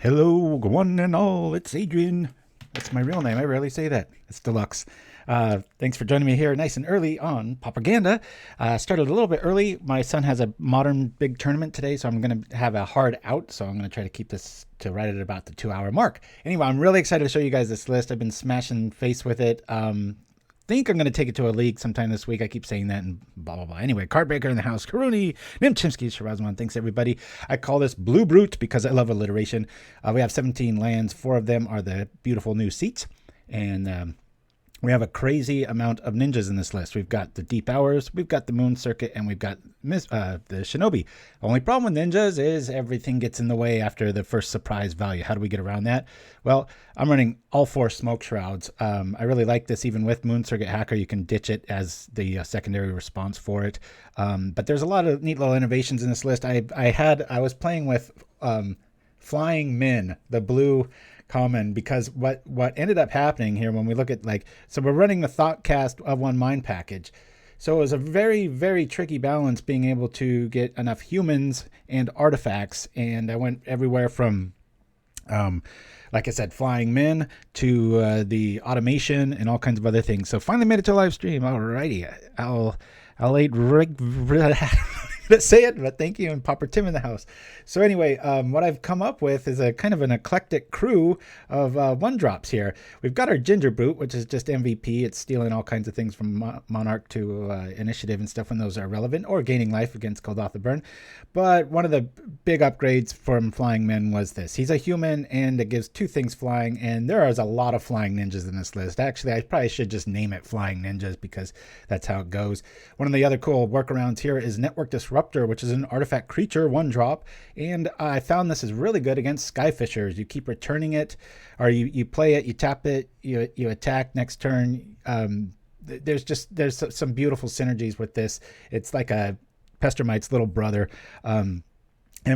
Hello, one and all. It's Adrian. That's my real name. I rarely say that. It's Deluxe. Thanks for joining me here nice and early on Propaganda. Started a little bit early. My son has a modern big tournament today, so I'm going to have a hard out. So I'm going to try to keep this to right at about the 2-hour mark. Anyway, I'm really excited to show you guys this list. I've been smashing face with it. Think I'm going to take it to a league sometime this week. I keep saying that and blah, blah, blah. Anyway, card breaker in the house. Karuni, Nim Chimpskey, Shirazman. Thanks, everybody. I call this Blue Brute because I love alliteration. We have 17 lands. 4 of them are the beautiful new seats. And we have a crazy amount of ninjas in this list. We've got the Deep Hours, we've got the Moon Circuit, and we've got the Shinobi. The only problem with ninjas is everything gets in the way after the first surprise value. How do we get around that? Well, I'm running all 4 Smoke Shrouds. I really like this. Even with Moon Circuit Hacker, you can ditch it as the secondary response for it. But there's a lot of neat little innovations in this list. I was playing with Flying Min, the blue common, because what ended up happening here when we look at so we're running the Thoughtcast of one mind package. So it was a very, very tricky balance being able to get enough humans and artifacts. And I went everywhere from, like I said, Flying Men to the automation and all kinds of other things. So finally made it to a live stream. Alrighty. I'll say it, but thank you, and Pauper Tim in the house. So anyway, what I've come up with is a kind of an eclectic crew of one drops here. We've got our Gingerbrute, which is just MVP. It's stealing all kinds of things from Monarch to Initiative and stuff when those are relevant, or gaining life against Goldoth the Burn. But one of the big upgrades from Flying Men was this. He's a human, and it gives 2 things flying, and there is a lot of flying ninjas in this list. Actually, I probably should just name it Flying Ninjas because that's how it goes. One of the other cool workarounds here is Network Disruptor, which is an artifact creature, 1 drop. And I found this is really good against Skyfishers. You keep returning it, or you play it, you tap it, you attack next turn. There's some beautiful synergies with this. It's like a Pestermite's little brother. And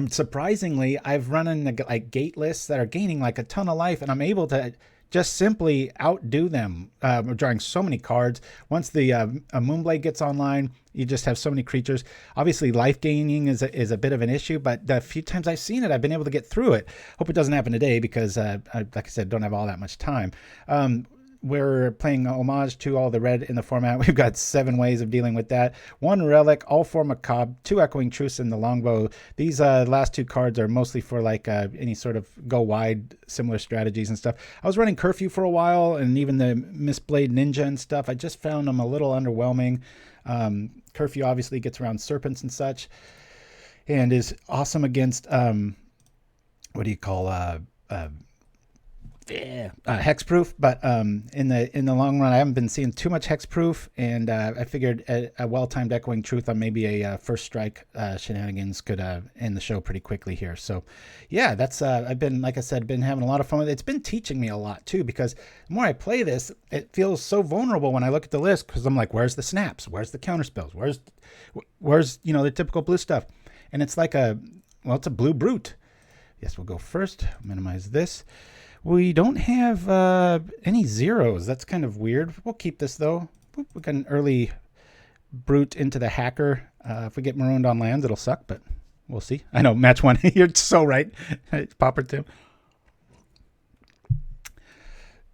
surprisingly, I've run in gate lists that are gaining a ton of life, and I'm able to just simply outdo them. We're drawing so many cards. Once the Moonblade gets online, you just have so many creatures. Obviously, life gaining is a bit of an issue, but the few times I've seen it, I've been able to get through it. Hope it doesn't happen today because, like I said, don't have all that much time. We're playing homage to all the red in the format. We've got 7 ways of dealing with that. 1 Relic, all 4 Macabre, 2 Echoing Truce, and the Longbow. These last 2 cards are mostly for any sort of go wide, similar strategies and stuff. I was running Curfew for a while, and even the Mistblade Ninja and stuff. I just found them a little underwhelming. Curfew obviously gets around serpents and such, and is awesome against what do you call hexproof, but in the long run I haven't been seeing too much hexproof, and I figured a well-timed Echoing Truth on maybe a first strike shenanigans could end the show pretty quickly here. So yeah, that's I've been, like I said, been having a lot of fun with it. It's been teaching me a lot too, because the more I play this, it feels so vulnerable when I look at the list, because I'm like, where's the snaps, where's the counter spells, where's the typical blue stuff, and it's it's a blue brute. Yes, we'll go first. Minimize this. We don't have any zeros. That's kind of weird. We'll keep this, though. We got an early brute into the hacker. If we get marooned on lands, it'll suck, but we'll see. I know, match 1. You're so right. Pauper Tim.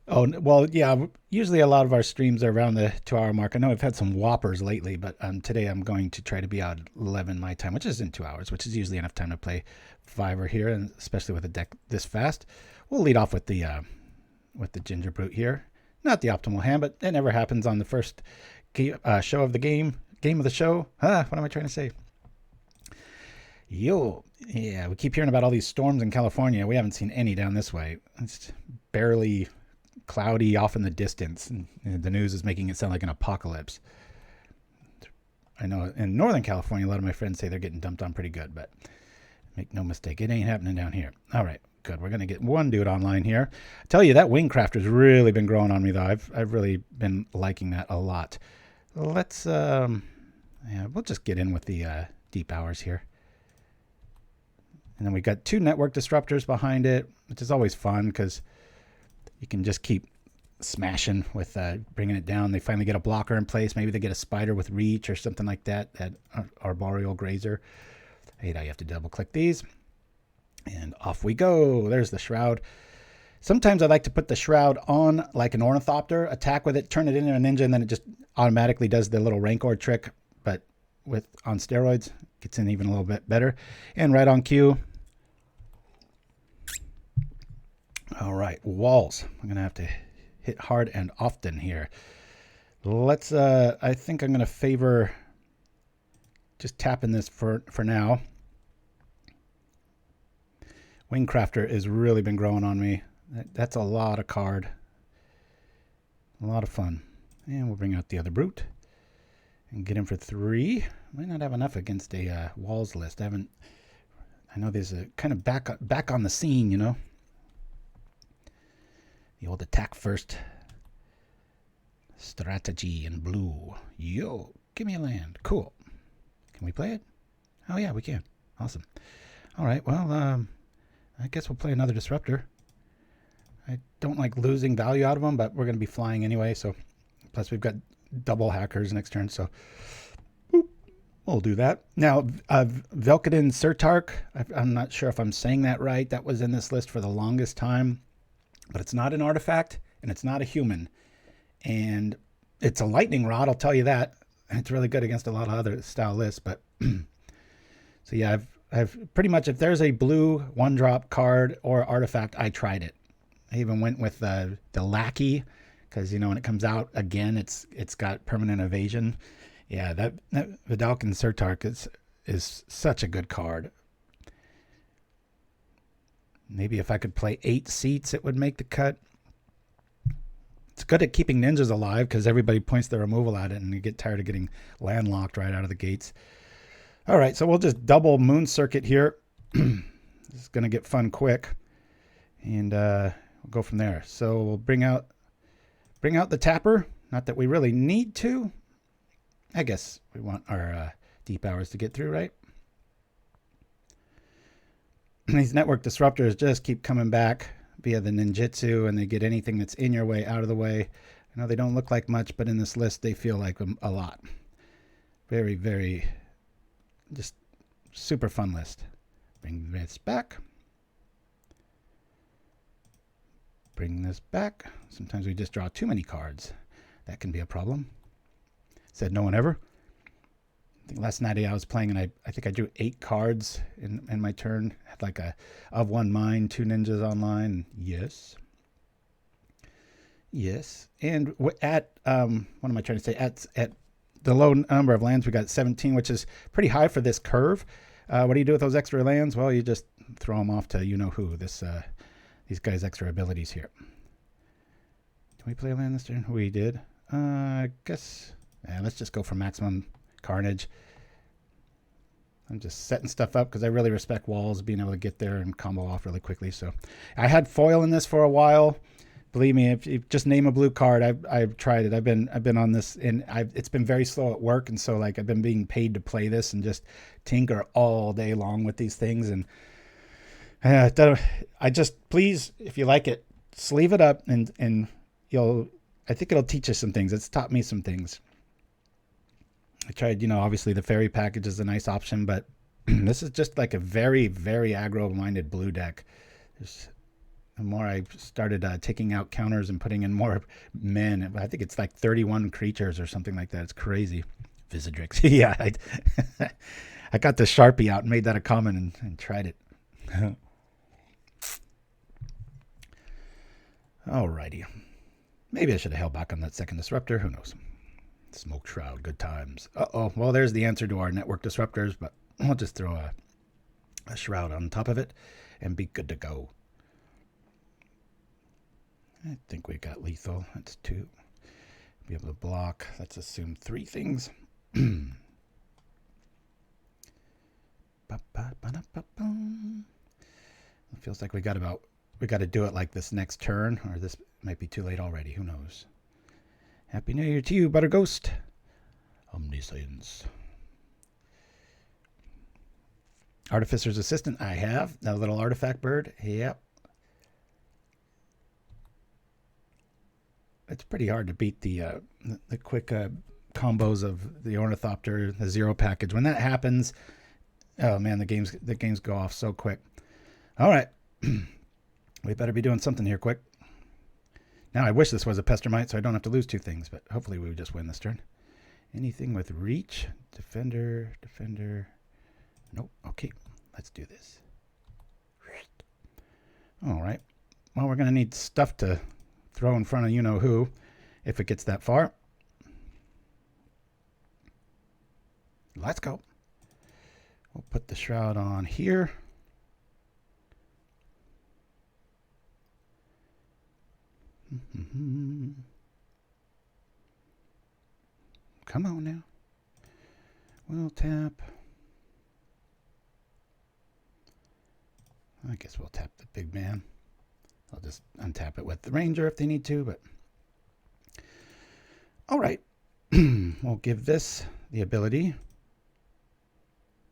Oh, well, yeah, usually a lot of our streams are around the 2-hour mark. I know I've had some whoppers lately, but today I'm going to try to be out at 11 my time, which is in 2 hours, which is usually enough time to play Fiverr here, and especially with a deck this fast. We'll lead off with the Gingerbrute here. Not the optimal hand, but it never happens on the first show of the game of the show. What am I trying to say? Yeah, we keep hearing about all these storms in California. We haven't seen any down this way. It's barely cloudy off in the distance, and the news is making it sound like an apocalypse. I know in Northern California, a lot of my friends say they're getting dumped on pretty good, but make no mistake, it ain't happening down here. All right. Good. We're going to get 1 dude online here. I tell you, that Wingcrafter's really been growing on me, though. I've really been liking that a lot. Let's, we'll just get in with the Deep Hours here. And then we got 2 Network Disruptors behind it, which is always fun because you can just keep smashing with bringing it down. They finally get a blocker in place. Maybe they get a spider with reach or something like that, that arboreal grazer. I hate how you have to double click these. And off we go. There's the Shroud. Sometimes I like to put the Shroud on like an Ornithopter, attack with it, turn it into a ninja, and then it just automatically does the little Rancor trick, but with on steroids. Gets in even a little bit better. And right on cue. All right, walls. I'm going to have to hit hard and often here. Let's, I think I'm going to favor just tapping this for now. Wingcrafter has really been growing on me. That's a lot of card. A lot of fun. And we'll bring out the other brute and get him for 3. Might not have enough against a walls list. I know there's a kind of back on the scene, you know. The old attack first strategy in blue. Yo, give me a land. Cool. Can we play it? Oh yeah, we can. Awesome. All right. Well, I guess we'll play another disruptor. I don't like losing value out of them, but we're going to be flying anyway. So, plus we've got double hackers next turn. So, boop, we'll do that. Now, Velkadin Surtark. I'm not sure if I'm saying that right. That was in this list for the longest time, but it's not an artifact and it's not a human, and it's a lightning rod. I'll tell you that. It's really good against a lot of other style lists, but so yeah, I've pretty much, if there's a blue 1-drop card or artifact, I tried it. I even went with the Lackey, because you know when it comes out again, it's got permanent evasion. Yeah, that Vedalken Surtark is such a good card. Maybe if I could play 8 seats, it would make the cut. It's good at keeping ninjas alive because everybody points their removal at it, and you get tired of getting landlocked right out of the gates. All right, so we'll just double Moon Circuit here. This is going to get fun quick, and we'll go from there. So we'll bring out the Tapper. Not that we really need to. I guess we want our deep hours to get through, right? These Network Disruptors just keep coming back via the ninjutsu, and they get anything that's in your way out of the way. I know they don't look like much, but in this list they feel like a lot. Very, very, just super fun list. Bring this back. Bring this back. Sometimes we just draw too many cards. That can be a problem. Said no one ever. I think last night I was playing, and I think I drew 8 cards in my turn. Had like a of 1 mine, 2 ninjas online. Yes. Yes. And at what am I trying to say? At the low number of lands, we got 17, which is pretty high for this curve. What do you do with those extra lands? Well, you just throw them off to you know who. These guys' extra abilities here. Can we play a land this turn? We did. I guess. Yeah, let's just go for maximum carnage. I'm just setting stuff up because I really respect walls, being able to get there and combo off really quickly. So I had foil in this for a while. Believe me, if you just name a blue card, I've tried it. I've been on this, and it's been very slow at work, and so like I've been being paid to play this and just tinker all day long with these things. And I just, please, if you like it, sleeve it up, and I think it'll teach you some things. It's taught me some things. I tried, obviously the fairy package is a nice option, but this is just like a very, very aggro-minded blue deck. The more I started taking out counters and putting in more men, I think it's like 31 creatures or something like that. It's crazy. Visidrix. Yeah, I got the Sharpie out and made that a common and tried it. Alrighty. Maybe I should have held back on that second disruptor. Who knows? Smoke Shroud, good times. Uh-oh. Well, there's the answer to our Network Disruptors, but I'll just throw a Shroud on top of it and be good to go. I think we got lethal. That's 2. Be able to block. Let's assume 3 things. It feels like we got to do it like this next turn, or this might be too late already. Who knows? Happy New Year to you, Butterghost. Omniscience. Artificer's Assistant, I have. That little artifact bird. Yep. It's pretty hard to beat the quick combos of the Ornithopter, the 0 package. When that happens, oh man, the games go off so quick. All right. We better be doing something here quick. Now, I wish this was a Pestermite so I don't have to lose 2 things, but hopefully we would just win this turn. Anything with reach? Defender, defender. Nope. Okay, let's do this. All right. Well, we're going to need stuff to throw in front of you-know-who if it gets that far. Let's go. We'll put the shroud on here. Come on now. We'll tap. I guess we'll tap the big man. I'll just untap it with the ranger if they need to, but all right. We'll give this the ability.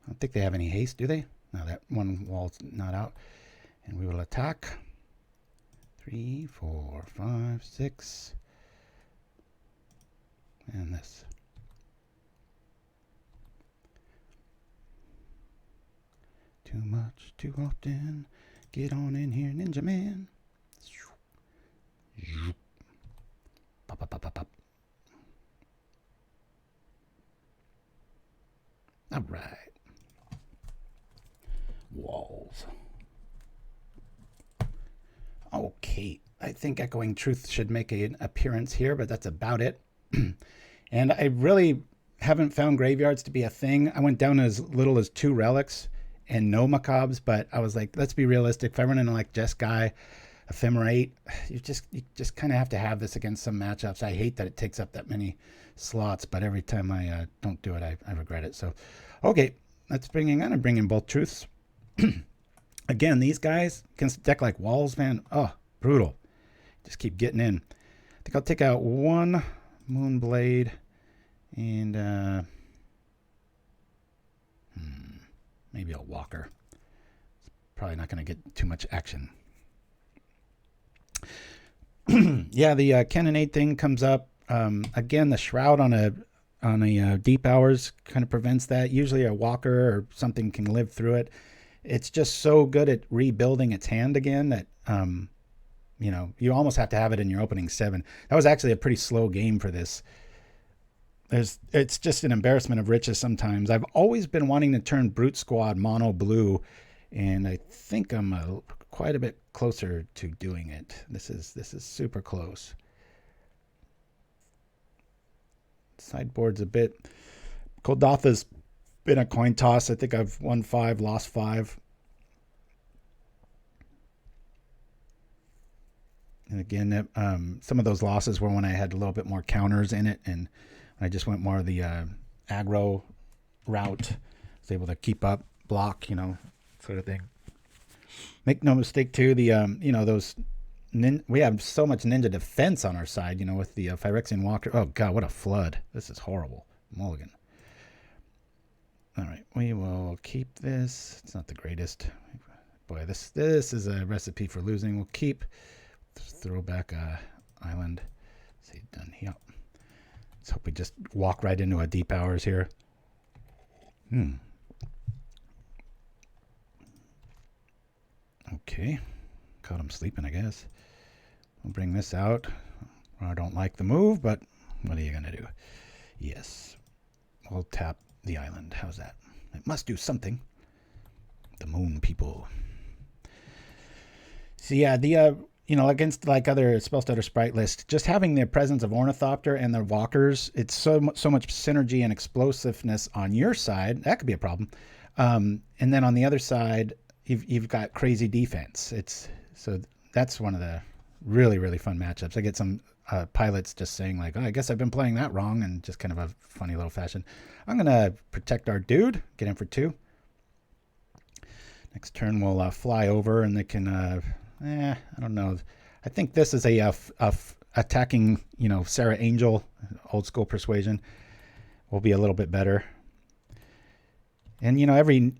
I don't think they have any haste, do they? No, that one wall's not out. And we will attack. 3, 4, 5, 6. And this. Too much, too often. Get on in here, Ninja Man. Pop, pop, pop, pop, pop. All right. Walls. Okay. I think Echoing Truth should make an appearance here, but that's about it. And I really haven't found graveyards to be a thing. I went down as little as 2 relics and no macabres, but I was like, let's be realistic. If I run into like Jeskai, Ephemerate, you just kind of have to have this against some matchups. I hate that it takes up that many slots, but every time I don't do it, I regret it. So, okay, let's bring in both truths. Again, these guys against a deck like Walls, man, oh, brutal. Just keep getting in. I think I'll take out 1 Moonblade and maybe a Walker. It's probably not going to get too much action. Yeah, the Cannonade thing comes up. Again, the Shroud on a Deep Hours kind of prevents that. Usually a Walker or something can live through it. It's just so good at rebuilding its hand again that, you almost have to have it in your opening 7. That was actually a pretty slow game for this. It's just an embarrassment of riches sometimes. I've always been wanting to turn Brute Squad mono blue, and I think I'm quite a bit closer to doing it. This is super close. Sideboard's a bit. Golgotha's been a coin toss. I think I've won 5, lost 5. And again, some of those losses were when I had a little bit more counters in it, and I just went more of the aggro route. I was able to keep up, block, sort of thing. Make no mistake, too, those we have so much ninja defense on our side, with the Phyrexian Walker. Oh, God, what a flood. This is horrible. Mulligan. All right, we will keep this. It's not the greatest. Boy, this is a recipe for losing. We'll keep. Throw back island. See, done here. Let's hope we just walk right into a Deep Hours here. Okay. Caught him sleeping, I guess. We'll bring this out. I don't like the move, but what are you going to do? Yes. We'll tap the island. How's that? It must do something. The moon people. So yeah, the against like other Spellstutter Sprite list, just having the presence of Ornithopter and the Walkers, it's so much synergy and explosiveness on your side. That could be a problem. And then on the other side, you've got crazy defense. So that's one of the really, really fun matchups. I get some pilots just saying like, oh, I guess I've been playing that wrong, and just kind of a funny little fashion. I'm going to protect our dude, get in for 2. Next turn we'll fly over, and they can, I don't know. I think this is a attacking, Sarah Angel, old school persuasion, will be a little bit better. And, every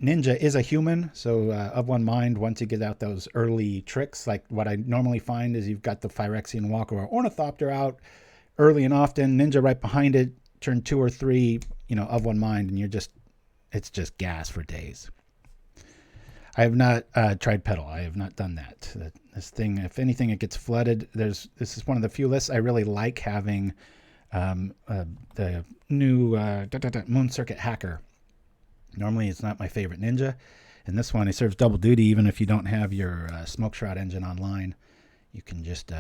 ninja is a human, so of one mind, once you get out those early tricks, like what I normally find is you've got the Phyrexian Walker or Ornithopter out early and often, ninja right behind it, turn 2 or 3, of one mind, and it's just gas for days. I have not tried pedal. I have not done that. This thing, if anything, it gets flooded. This is one of the few lists I really like having. The new Moon Circuit Hacker. Normally, it's not my favorite ninja. And this one, it serves double duty even if you don't have your Smoke Shroud engine online. You can just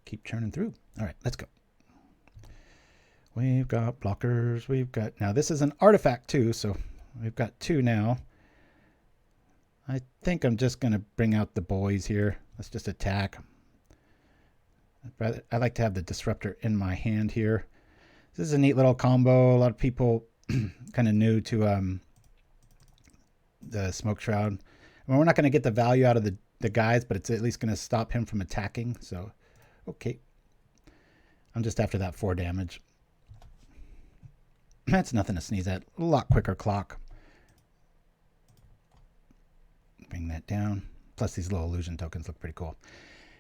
keep churning through. All right, let's go. We've got blockers. We've got... Now, this is an artifact, too, so we've got 2 now. I think I'm just going to bring out the boys here. Let's just attack. I like to have the Disruptor in my hand here. This is a neat little combo. A lot of people kind of new to the Smoke Shroud. I mean, we're not going to get the value out of the guys, but it's at least going to stop him from attacking. So, okay. I'm just after that 4 damage. That's nothing to sneeze at. A lot quicker clock. Bring that down. Plus these little illusion tokens look pretty cool.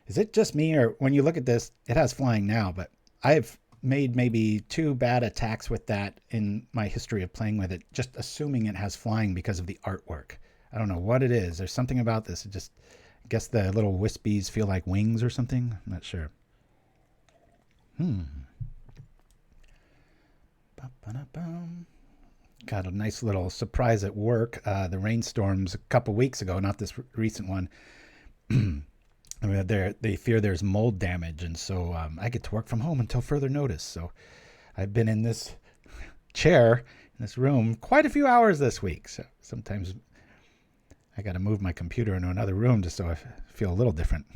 Is it just me, or when you look at this, it has flying now, but I've made maybe 2 bad attacks with that in my history of playing with it, just assuming it has flying because of the artwork. I don't know what it is. There's something about this. It just, I guess the little wispies feel like wings or something. I'm not sure. Got a nice little surprise at work. The rainstorms a couple weeks ago, not this recent one. They fear there's mold damage, and so I get to work from home until further notice. So I've been in this chair in this room quite a few hours this week. So sometimes I got to move my computer into another room just so I feel a little different.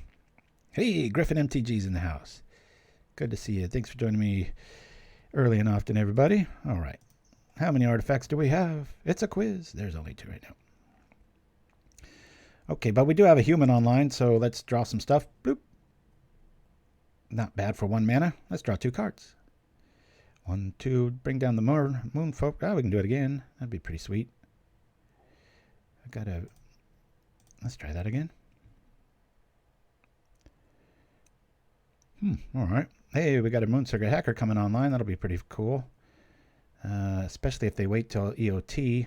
Hey, Griffin MTG's in the house. Good to see you. Thanks for joining me early and often, everybody. All right. How many artifacts do we have? It's a quiz. There's only 2 right now. Okay, but we do have a human online, so let's draw some stuff. Bloop. Not bad for 1 mana. Let's draw 2 cards. 1, 2, bring down the moon folk. Oh, we can do it again. That'd be pretty sweet. Let's try that again. All right. Hey, we got a Moon Circuit Hacker coming online. That'll be pretty cool. Especially if they wait till EOT.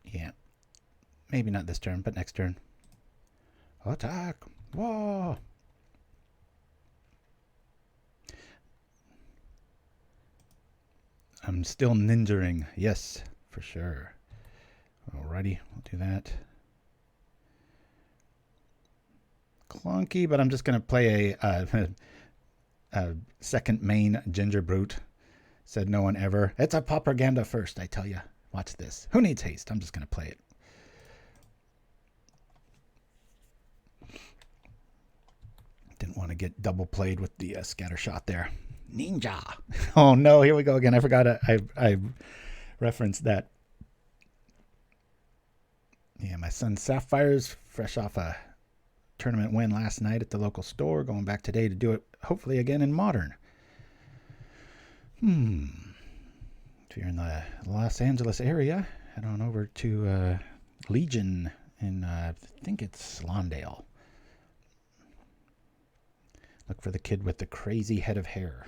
Yeah. Maybe not this turn, but next turn. Attack! Whoa! I'm still ninjaing. Yes, for sure. Alrighty, we'll do that. Clunky, but I'm just going to play a second main Gingerbrute. Said no one ever. It's a propaganda first, I tell you. Watch this. Who needs haste? I'm just going to play it. Didn't want to get double played with the scatter shot there. Ninja. Oh no, here we go again. I forgot I referenced that. Yeah, my son Sapphire's fresh off a tournament win last night at the local store. Going back today to do it hopefully again in Modern. If you're in the Los Angeles area, head on over to Legion in, I think it's Lawndale. Look for the kid with the crazy head of hair.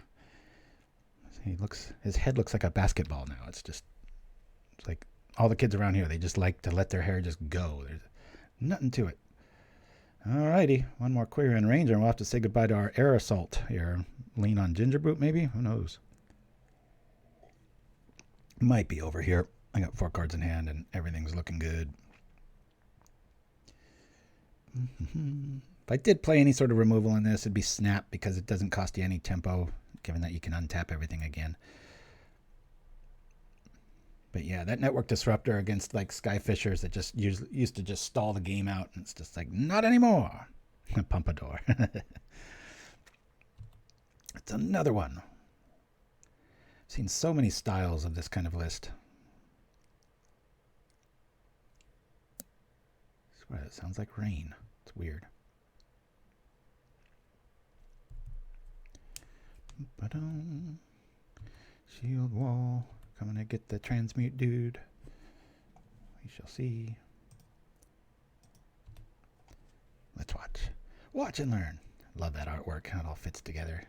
His head looks like a basketball now. It's like all the kids around here, they just like to let their hair just go. There's nothing to it. Alrighty, 1 more query and ranger, and we'll have to say goodbye to our air assault here. Lean on Gingerbrute, maybe? Who knows? Might be over here. I got 4 cards in hand, and everything's looking good. If I did play any sort of removal in this, it'd be Snap, because it doesn't cost you any tempo, given that you can untap everything again. But yeah, that Network Disruptor against like Skyfishers that just used to just stall the game out, and it's just like, not anymore. Pumpador. It's another one. I've seen so many styles of this kind of list. I swear, it sounds like rain. It's weird. Shield wall. Coming to get the transmute dude. We shall see. Let's watch. Watch and learn. Love that artwork. How it all fits together.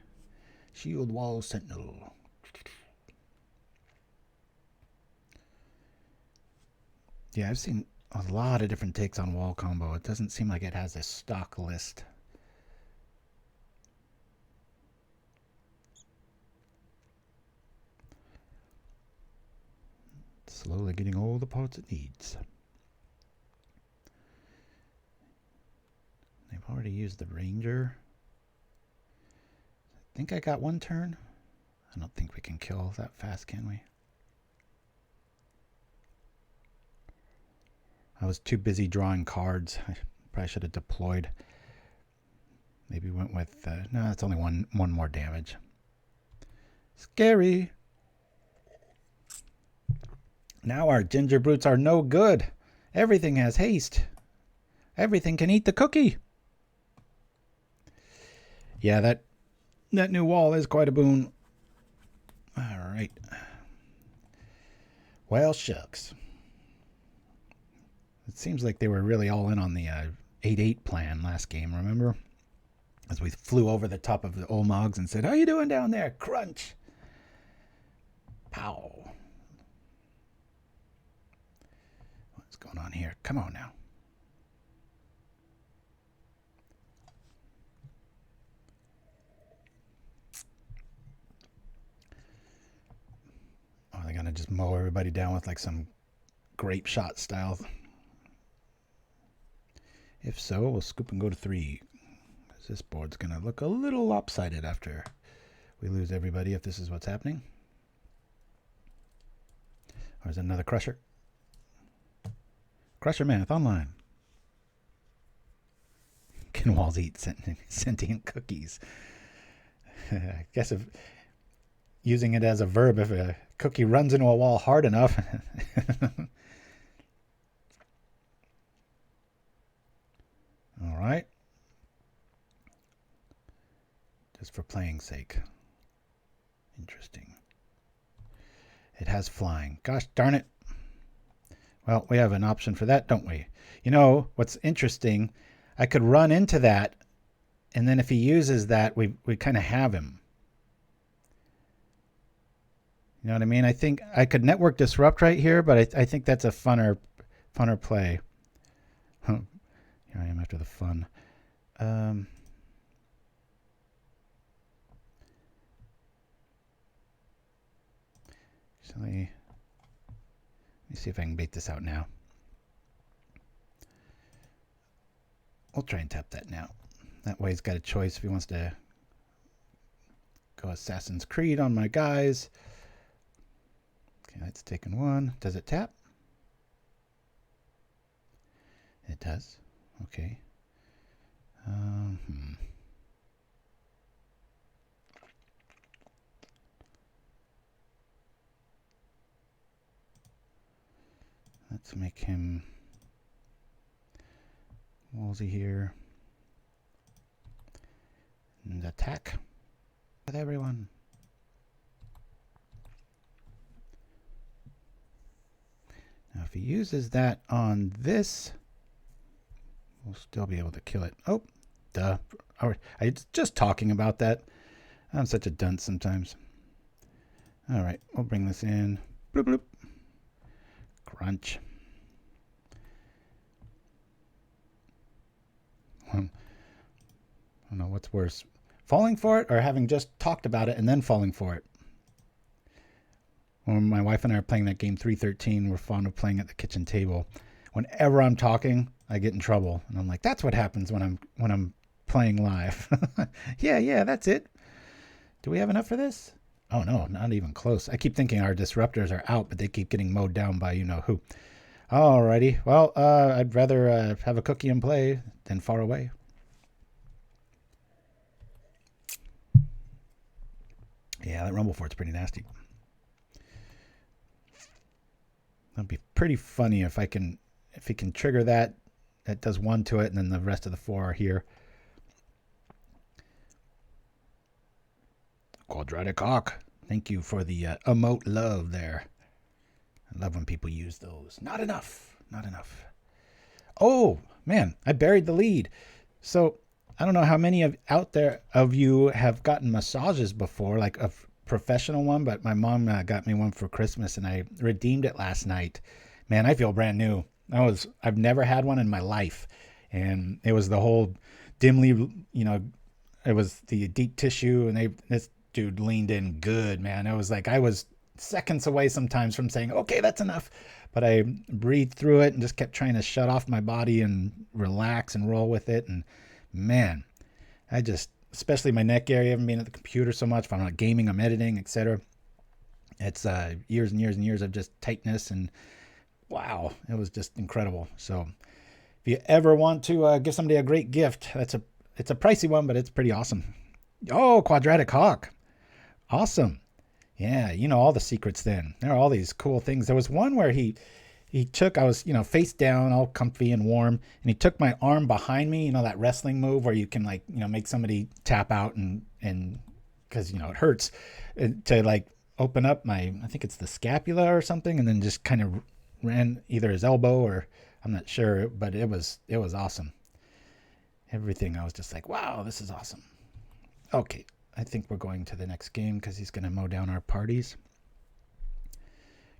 Shield wall sentinel. Yeah, I've seen a lot of different takes on wall combo. It doesn't seem like it has a stock list. Slowly getting all the parts it needs. They've already used the ranger. I think I got one turn. I don't think we can kill that fast, can we? I was too busy drawing cards. I probably should have deployed. Maybe went with... no, it's only one more damage. Scary. Now our Gingerbrutes are no good. Everything has haste. Everything can eat the cookie. Yeah, that new wall is quite a boon. All right. Well, shucks. It seems like they were really all in on the 8-8 plan last game, remember? As we flew over the top of the Olmogs and said, how you doing down there? Crunch. Pow. What's going on here? Come on now. Oh, they're going to just mow everybody down with like some grape shot style. If so, we'll scoop and go to 3. Because this board's going to look a little lopsided after we lose everybody if this is what's happening. Or is it another Crusher? Crusher Math online. Can walls eat sentient cookies? I guess if using it as a verb, if a cookie runs into a wall hard enough. All right. Just for playing sake. Interesting. It has flying. Gosh darn it. Well, we have an option for that, don't we? You know, what's interesting, I could run into that, and then if he uses that, we kind of have him. You know what I mean? I think I could Network Disrupt right here, but I think that's a funner play. Here I am after the fun. Actually, let me see if I can bait this out now. We'll try and tap that now. That way he's got a choice if he wants to go Assassin's Creed on my guys. Okay, that's taken 1. Does it tap? It does. Okay. Let's make him Wolsey here. And attack with everyone. Now if he uses that on this, we'll still be able to kill it. Oh, duh. I was just talking about that. I'm such a dunce sometimes. All right, we'll bring this in. Bloop, bloop. Crunch. I don't know what's worse. Falling for it or having just talked about it and then falling for it. When my wife and I are playing that game 313, we're fond of playing at the kitchen table. Whenever I'm talking, I get in trouble. And I'm like, that's what happens when I'm playing live. Yeah, that's it. Do we have enough for this? Oh no, not even close. I keep thinking our disruptors are out, but they keep getting mowed down by you know who. Alrighty. Well, I'd rather have a cookie and play than far away. Yeah, that Rumblefort's pretty nasty. That'd be pretty funny if he can trigger that does 1 to it, and then the rest of the 4 are here. Quadratic Hawk. Thank you for the emote love there. I love when people use those. Not enough. Not enough. Oh, man, I buried the lead. So I don't know how many out there of you have gotten massages before, like a professional one, but my mom got me one for Christmas, and I redeemed it last night. Man, I feel brand new. I've never had one in my life. And it was the whole dimly, it was the deep tissue, and this dude leaned in good, man. It was like I was seconds away sometimes from saying, okay, that's enough. But I breathed through it and just kept trying to shut off my body and relax and roll with it. And man, especially my neck area, I've been at the computer so much. If I'm not gaming, I'm editing, etc. It's years and years and years of just tightness, and wow, it was just incredible. So if you ever want to give somebody a great gift, it's a pricey one, but it's pretty awesome. Oh, Quadratic Hawk. Awesome. Yeah, all the secrets then. There are all these cool things. There was one where he took, I was, face down, all comfy and warm, and he took my arm behind me, that wrestling move where you can make somebody tap out and because, it hurts, to open up I think it's the scapula or something, and then just kind of ran either his elbow or I'm not sure, but it was awesome. Everything, I was just like, wow, this is awesome. Okay, I think we're going to the next game because he's going to mow down our parties.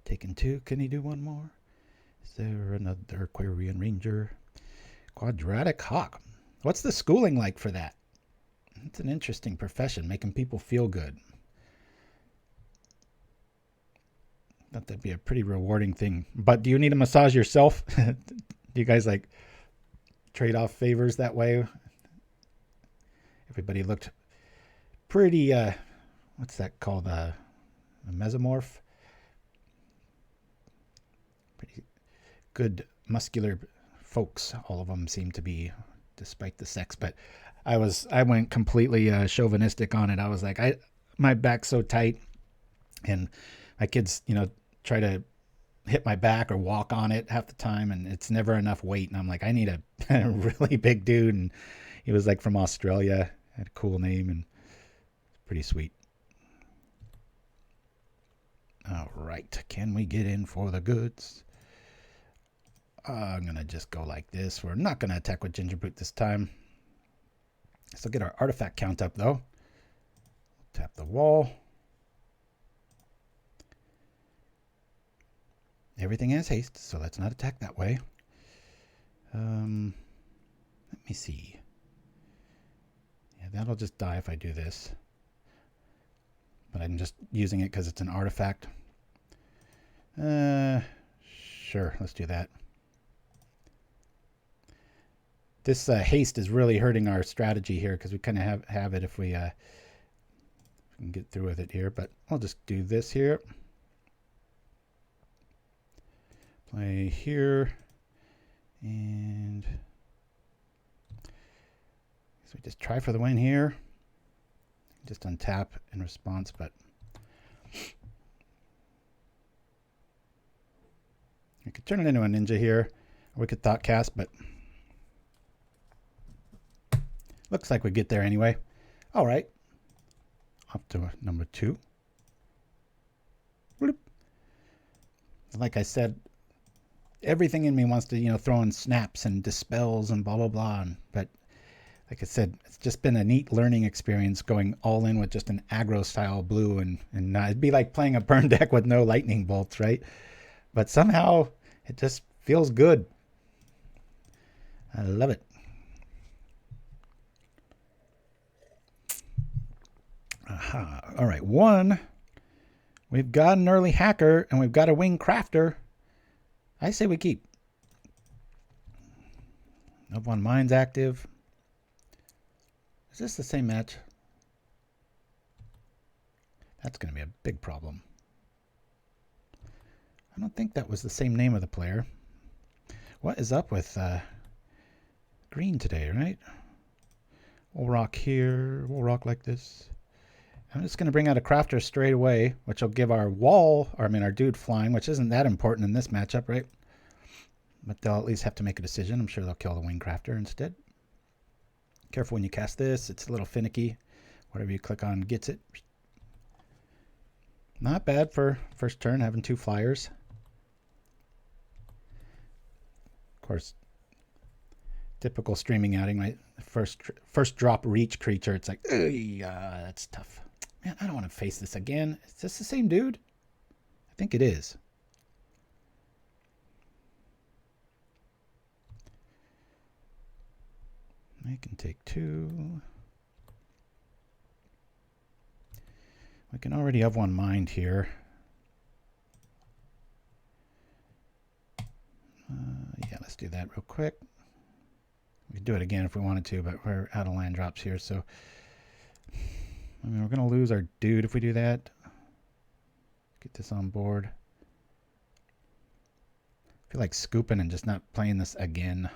Taken 2. Can he do one more? Is there another Aquarian Ranger? Quadratic Hawk. What's the schooling like for that? It's an interesting profession, making people feel good. Thought that'd be a pretty rewarding thing. But do you need a massage yourself? Do you guys trade off favors that way? Everybody looked pretty, what's that called? A mesomorph? Pretty good muscular folks. All of them seem to be, despite the sex. But I went completely chauvinistic on it. I was like, my back's so tight, and my kids, try to hit my back or walk on it half the time, and it's never enough weight. And I'm like, I need a really big dude. And he was from Australia, had a cool name, and pretty sweet. All right, can we get in for the goods? I'm gonna just go like this. We're not gonna attack with Gingerbrute this time. Still get our artifact count up though. Tap the wall. Everything has haste, so let's not attack that way. Let me see. Yeah, that'll just die if I do this. But I'm just using it because it's an artifact. Sure, let's do that. This haste is really hurting our strategy here because we kind of have it if we can get through with it here. But I'll just do this here. Play here, and so we just try for the win here. Just untap in response, but we could turn it into a ninja here, or we could Thoughtcast, but looks like we get there anyway. All right, up to number 2. Bloop. Like I said, everything in me wants to, throw in snaps and dispels and blah, blah, blah. But like I said, it's just been a neat learning experience going all in with just an aggro style blue. And it'd be like playing a burn deck with no lightning bolts, right? But somehow it just feels good. I love it. Aha. All right. 1. We've got an early hacker and we've got a Wingcrafter. I say we keep. Up one mine's active. Is this the same match? That's going to be a big problem. I don't think that was the same name of the player. What is up with green today, right? We'll rock here. We'll rock like this. I'm just going to bring out a crafter straight away, which will give our our dude flying, which isn't that important in this matchup, right? But they'll at least have to make a decision. I'm sure they'll kill the Wingcrafter instead. Careful when you cast this. It's a little finicky. Whatever you click on gets it. Not bad for first turn, having 2 flyers. Of course, typical streaming outing, right? First drop reach creature. It's like, that's tough. Man, I don't want to face this again. Is this the same dude? I think it is. I can take 2. We can already have one mined here. Yeah, let's do that real quick. We could do it again if we wanted to, but we're out of land drops here, so I mean, we're going to lose our dude if we do that. Get this on board. I feel like scooping and just not playing this again.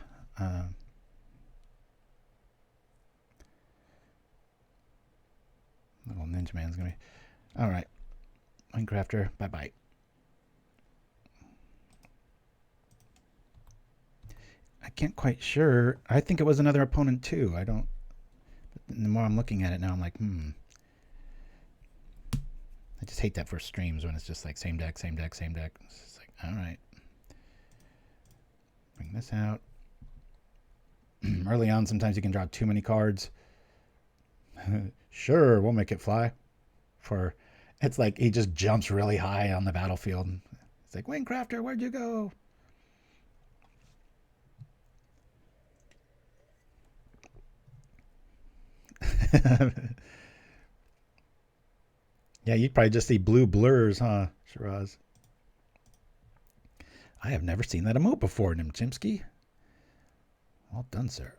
Little Ninja Man's going to be... All right. Wingcrafter, bye-bye. I can't quite sure. I think it was another opponent too. I don't... But the more I'm looking at it now, I'm like, I just hate that for streams when it's just like same deck, same deck, same deck. It's just like, all right. Bring this out. Early on, sometimes you can draw too many cards. Sure, we'll make it fly. It's like he just jumps really high on the battlefield. It's like, Wingcrafter, where'd you go? Yeah, you'd probably just see blue blurs, huh, Shiraz? I have never seen that emote before, Chimpskey. Well done, sir.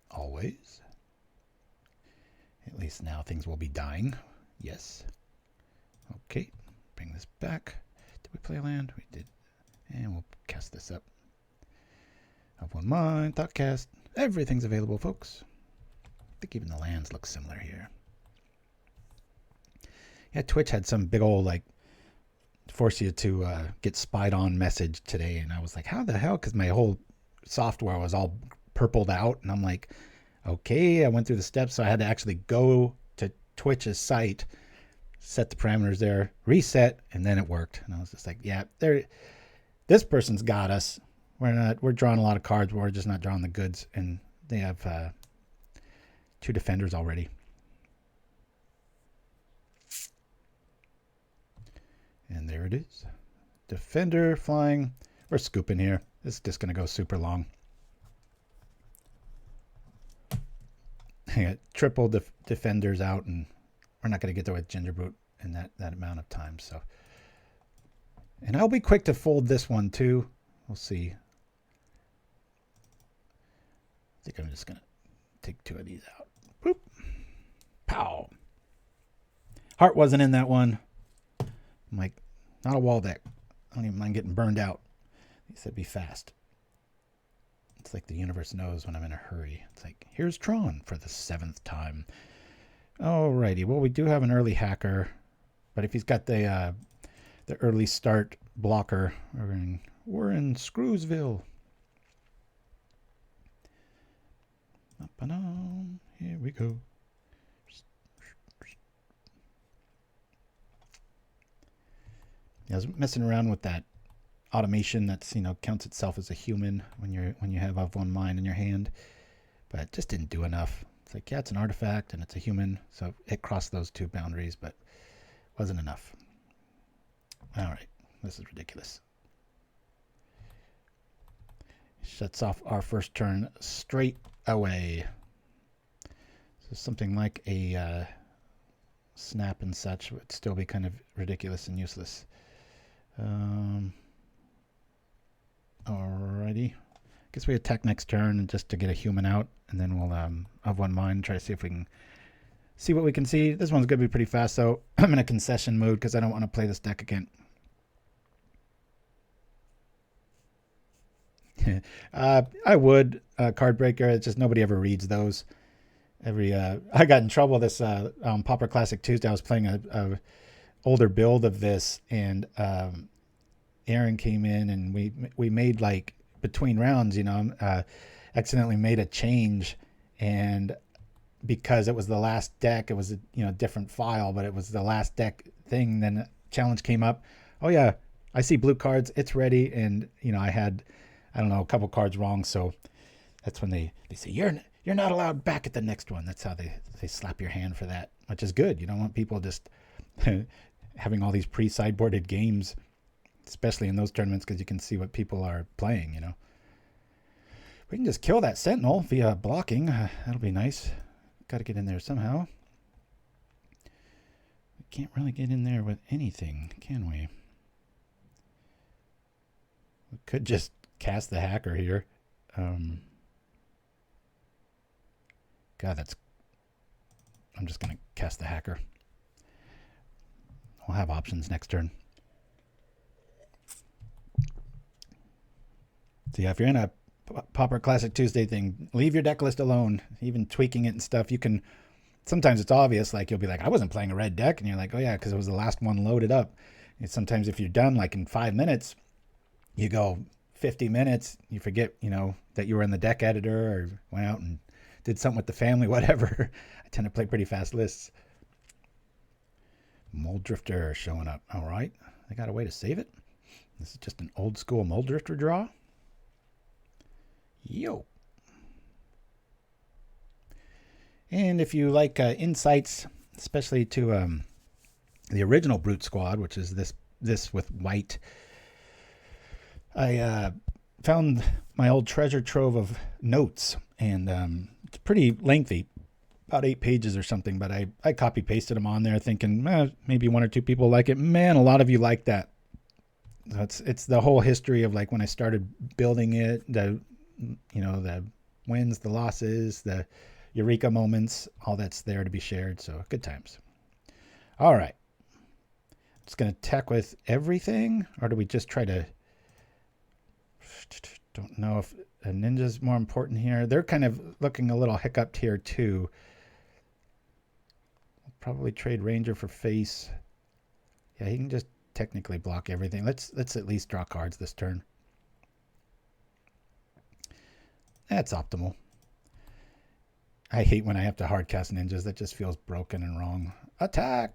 Always. At least now things will be dying. Yes. Okay, bring this back. Did we play land? We did. And we'll cast this up. Have one mind, Thoughtcast. Everything's available, folks. I think even the lands look similar here. Yeah, Twitch had some big old, like, force you to get spied on message today. And I was like, how the hell? Because my whole software was all purpled out. And I'm like, okay, I went through the steps. So I had to actually go to Twitch's site, set the parameters there, reset, and then it worked. And I was just like, yeah, this person's got us. We're drawing a lot of cards, but we're just not drawing the goods. And they have 2 defenders already. And there it is. Defender flying. We're scooping here. This is just going to go super long. I got triple defenders out, and we're not going to get there with Gingerbrute in that amount of time. So, and I'll be quick to fold this one too. We'll see. I think I'm just going to take 2 of these out. Boop. Pow. Heart wasn't in that one. I'm like, not a wall deck. I don't even mind getting burned out. He said be fast. It's like the universe knows when I'm in a hurry. It's like, here's Tron for the 7th time. Alrighty, well, we do have an early hacker, but if he's got the early start blocker, we're in Screwsville. Up and on. Here we go. I was messing around with that automation that's, counts itself as a human when you have one mind in your hand, but it just didn't do enough. It's like, yeah, it's an artifact and it's a human, so it crossed those 2 boundaries, but wasn't enough. All right, this is ridiculous. Shuts off our first turn straight away. So something like a snap and such would still be kind of ridiculous and useless. Alrighty. Guess we attack next turn just to get a human out, and then we'll have one mind, try to see if we can see what we can see. This one's going to be pretty fast, so I'm in a concession mood because I don't want to play this deck again. I would card breaker. It's just nobody ever reads those. I got in trouble this Pauper Classic Tuesday. I was playing a older build of this, and Aaron came in, and we made, like, between rounds, accidentally made a change, and because it was the last deck, it was a different file, but it was the last deck thing. Then a challenge came up. Oh yeah, I see blue cards. It's ready, and I had, I don't know, a couple cards wrong, so that's when they say you're not allowed back at the next one. That's how they slap your hand for that, which is good. You don't want people just having all these pre-sideboarded games, especially in those tournaments, because you can see what people are playing, We can just kill that sentinel via blocking. That'll be nice. Got to get in there somehow. We can't really get in there with anything, can we? We could just cast the hacker here. God, that's... I'm just going to cast the hacker. We'll have options next turn. So yeah, if you're in a Pauper Classic Tuesday thing, leave your deck list alone. Even tweaking it and stuff, you can... Sometimes it's obvious, like you'll be like, I wasn't playing a red deck, and you're like, oh yeah, because it was the last one loaded up. And sometimes if you're done like in 5 minutes, you go 50 minutes, you forget, you know, that you were in the deck editor or went out and did something with the family, whatever. I tend to play pretty fast lists. Mold Drifter showing up. All right. They got a way to save it. This is just an old school Mold Drifter draw. Yo. And if you like insights, especially to the original Brute Squad, which is this with white, I found my old treasure trove of notes, and it's pretty lengthy, about 8 pages or something, but I copy pasted them on there thinking maybe 1 or 2 people like it. Man, a lot of you like that. So it's the whole history of like when I started building it, the wins, the losses, the eureka moments, all that's there to be shared. So good times. All right. Just going to tech with everything, or do we just try to... Don't know if a ninja's more important here. They're kind of looking a little hiccuped here too. We'll probably trade Ranger for face. Yeah, he can just technically block everything. Let's at least draw cards this turn. That's optimal. I hate when I have to hardcast ninjas. That just feels broken and wrong. Attack!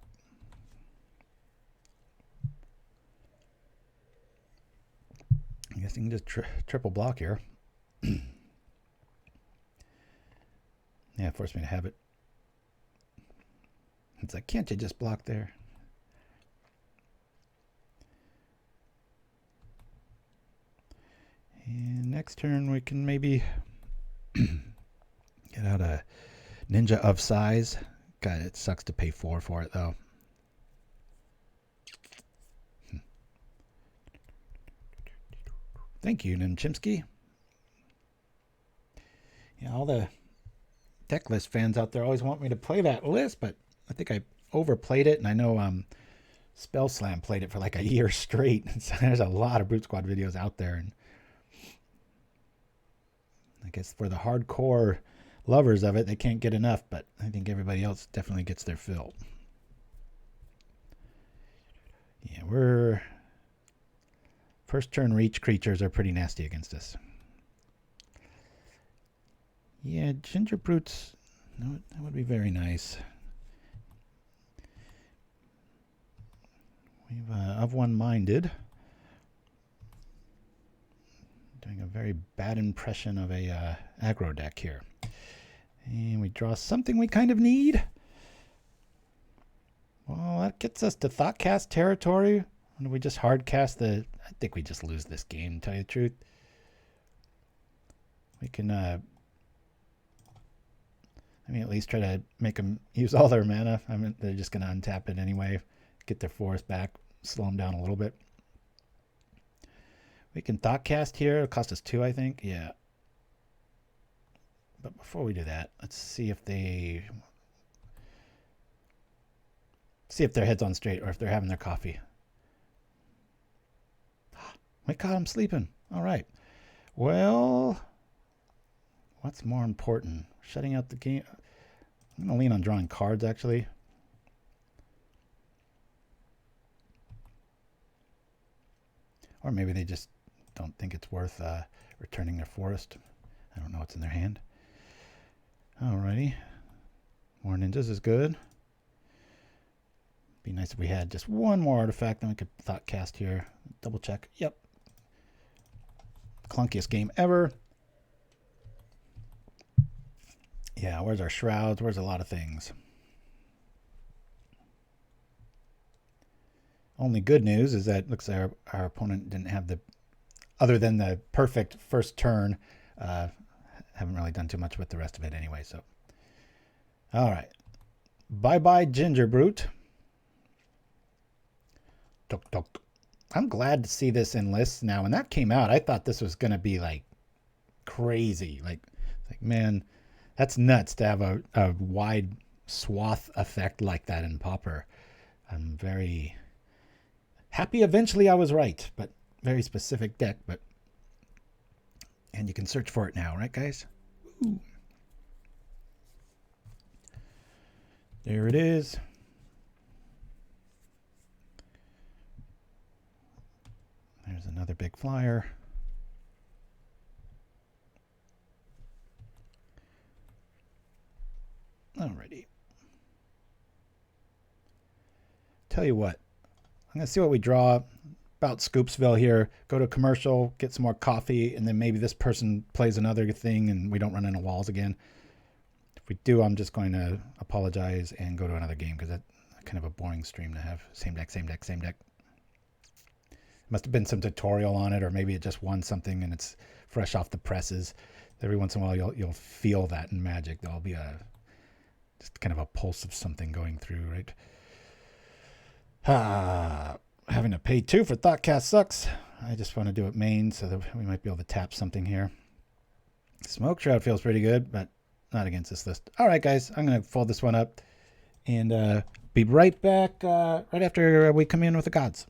I guess you can just triple block here. Yeah, force me to have it. It's like, can't you just block there? And next turn we can maybe get out a ninja of size. God, it sucks to pay 4 for it though. Thank you, Chimpskey. Yeah, all the deck list fans out there always want me to play that list, but I think I overplayed it, and I know Spell Slam played it for like a year straight. So there's a lot of Brute Squad videos out there, and I guess for the hardcore lovers of it, they can't get enough, but I think everybody else definitely gets their fill. Yeah, we're... First turn reach creatures are pretty nasty against us. Yeah, Gingerbrutes, no, that would be very nice. We've of one minded. Doing a very bad impression of a aggro deck here. And we draw something we kind of need. Well, that gets us to Thoughtcast territory. And we just hardcast the... I think we just lose this game, to tell you the truth. We can... I mean, at least try to make them use all their mana. I mean, they're just going to untap it anyway. Get their forest back. Slow them down a little bit. We can Thoughtcast here. It'll cost us 2, I think. Yeah. But before we do that, let's see if they... See if their head's on straight or if they're having their coffee. We caught them sleeping. All right. Well, what's more important? Shutting out the game. I'm going to lean on drawing cards, actually. Or maybe they just don't think it's worth returning their forest. I don't know what's in their hand. Alrighty. More ninjas is good. Be nice if we had just one more artifact, then we could Thoughtcast here. Double check. Yep. Clunkiest game ever. Yeah, where's our shrouds? Where's a lot of things? Only good news is that it looks like our opponent didn't have the, other than the perfect first turn, haven't really done too much with the rest of it anyway. So, all right. Bye-bye, Gingerbrute. Tuk tuk. I'm glad to see this in lists now. When that came out, I thought this was going to be like crazy. Like, man, that's nuts to have a wide swath effect like that in Pauper. I'm very happy eventually I was right, but very specific deck. And you can search for it now, right, guys? Ooh. There it is. There's another big flyer. Alrighty. Tell you what, I'm going to see what we draw about Scoopsville here. Go to commercial, get some more coffee, and then maybe this person plays another thing and we don't run into walls again. If we do, I'm just going to apologize and go to another game because that's kind of a boring stream to have. Same deck, same deck, same deck. Must have been some tutorial on it, or maybe it just won something and it's fresh off the presses. Every once in a while, you'll feel that in Magic. There'll be just kind of a pulse of something going through, right? Having to pay 2 for Thoughtcast sucks. I just want to do it main so that we might be able to tap something here. Smoke Shroud feels pretty good, but not against this list. All right, guys, I'm going to fold this one up and be right back right after we come in with the gods.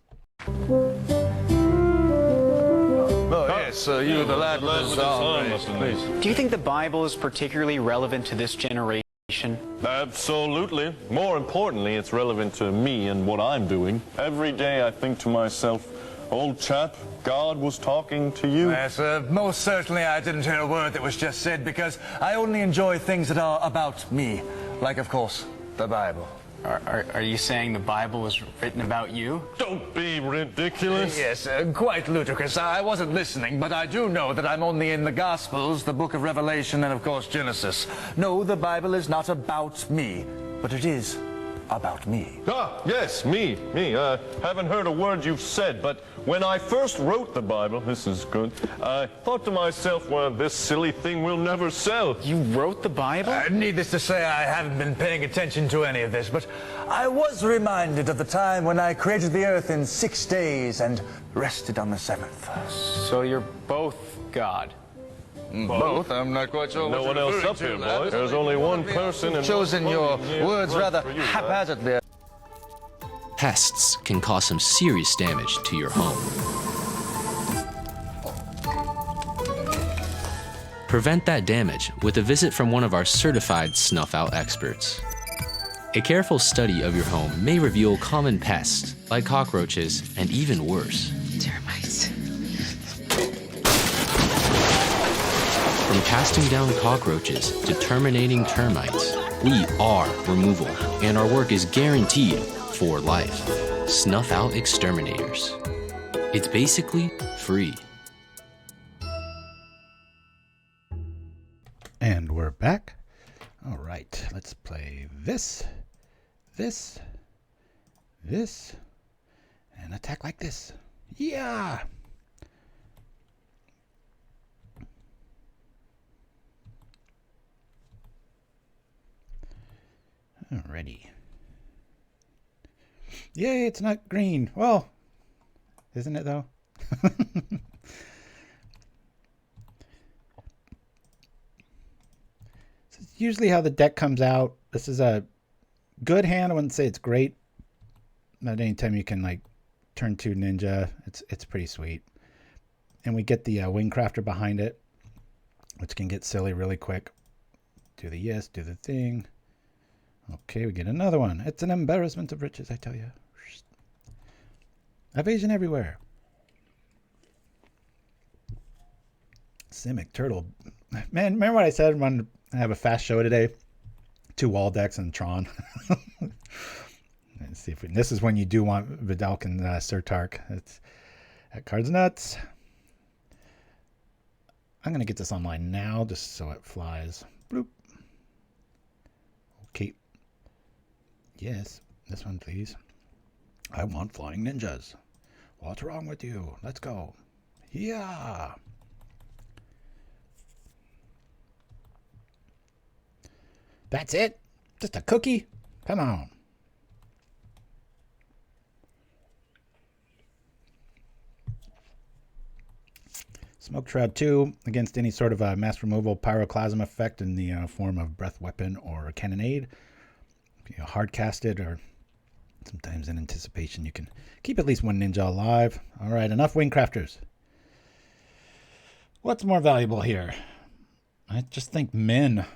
Oh, yes, you the lad with the psalm, please. Do you think the Bible is particularly relevant to this generation? Absolutely. More importantly, it's relevant to me and what I'm doing. Every day I think to myself, old chap, God was talking to you. Yes, most certainly I didn't hear a word that was just said because I only enjoy things that are about me. Like, of course, the Bible. Are you saying the Bible was written about you? Don't be ridiculous. Yes, quite ludicrous. I wasn't listening, but I do know that I'm only in the Gospels, the book of Revelation, and of course Genesis. No, the Bible is not about me, but it is about me. Ah, yes, me. Haven't heard a word you've said, but when I first wrote the Bible, this is good, I thought to myself, well, this silly thing will never sell. You wrote the Bible? Needless to say, I haven't been paying attention to any of this, but I was reminded of the time when I created the earth in 6 days and rested on the 7th. So you're both God. Both? I'm not quite sure No what one you're else up referring here, to, boys. lad. There's only one person and chosen your words rather for you, lad. haphazardly. Pests can cause some serious damage to your home. Prevent that damage with a visit from one of our certified snuff-out experts. A careful study of your home may reveal common pests like cockroaches and even worse. Termites. From casting down cockroaches to terminating termites, we are removal, and our work is guaranteed for life. Snuff Out Exterminators. It's basically free. And we're back. All right, let's play this, and attack like this. Yeah! Alrighty. Yay, it's not green. Well, isn't it though? So it's usually how the deck comes out. This is a good hand. I wouldn't say it's great. Not anytime you can like turn 2 ninja. It's pretty sweet. And we get the Wingcrafter behind it, which can get silly really quick. Do the yes, do the thing. Okay, we get another one. It's an embarrassment of riches, I tell you. Evasion everywhere. Simic Turtle. Man, remember what I said? I wanted to have a fast show today? 2 wall decks and Tron. Let's see if this is when you do want Vidalcan Surtark. That card's nuts. I'm going to get this online now just so it flies. Bloop. Okay. Yes, this one, please. I want flying ninjas. What's wrong with you? Let's go. Yeah. That's it? Just a cookie? Come on. Smoke Shroud 2 against any sort of a mass removal pyroclasm effect in the form of breath weapon or cannonade. If you hard cast it, or sometimes in anticipation, you can keep at least one ninja alive. All right, enough Wingcrafters. What's more valuable here? I just think men.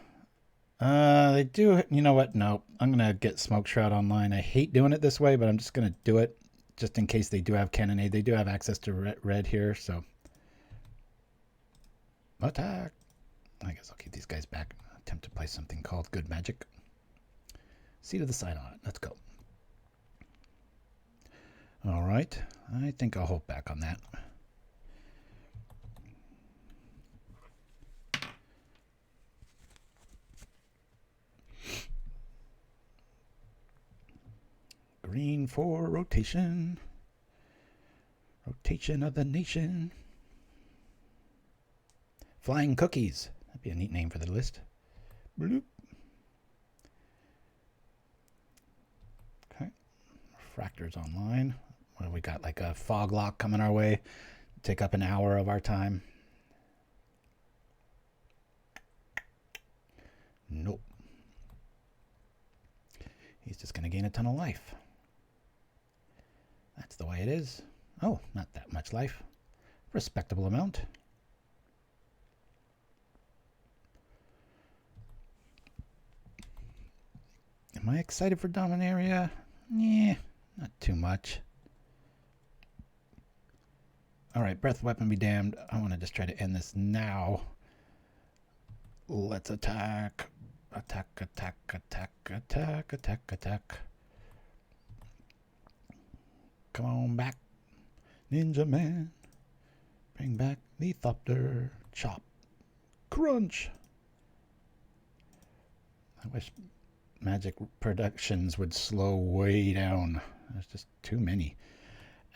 They do, you know what? No, I'm going to get Smoke Shroud online. I hate doing it this way, but I'm just going to do it just in case they do have cannonade. They do have access to red here, so. Attack. I guess I'll keep these guys back. Attempt to play something called Good Magic. Seat of the Synod. Let's go. All right. I think I'll hold back on that. Green for rotation. Rotation of the nation. Flying Cookies. That'd be a neat name for the list. Bloop. Okay. Refractors online. What do we got? Like a fog lock coming our way. Take up an hour of our time. Nope. He's just going to gain a ton of life. That's the way it is. Oh, not that much life. Respectable amount. Am I excited for Dominaria? Yeah, not too much. Alright, breath weapon be damned. I want to just try to end this now. Let's attack. Attack, attack, attack, attack, attack, attack. Come on back, Ninja Man. Bring back the Ornithopter. Chop. Crunch. I wish Magic Productions would slow way down. There's just too many.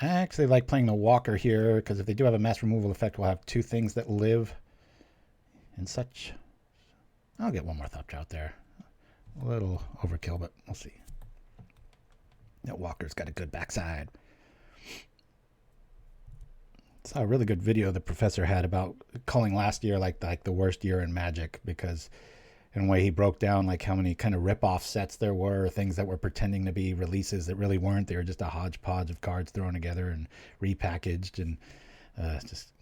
I actually like playing the Walker here, because if they do have a mass removal effect, we'll have two things that live and such. I'll get one more Ornithopter out there. A little overkill, but we'll see. That Walker's got a good backside. Saw a really good video the professor had about calling last year like the worst year in Magic, because in a way he broke down like how many kind of rip-off sets there were, things that were pretending to be releases that really weren't. They were just a hodgepodge of cards thrown together and repackaged, and just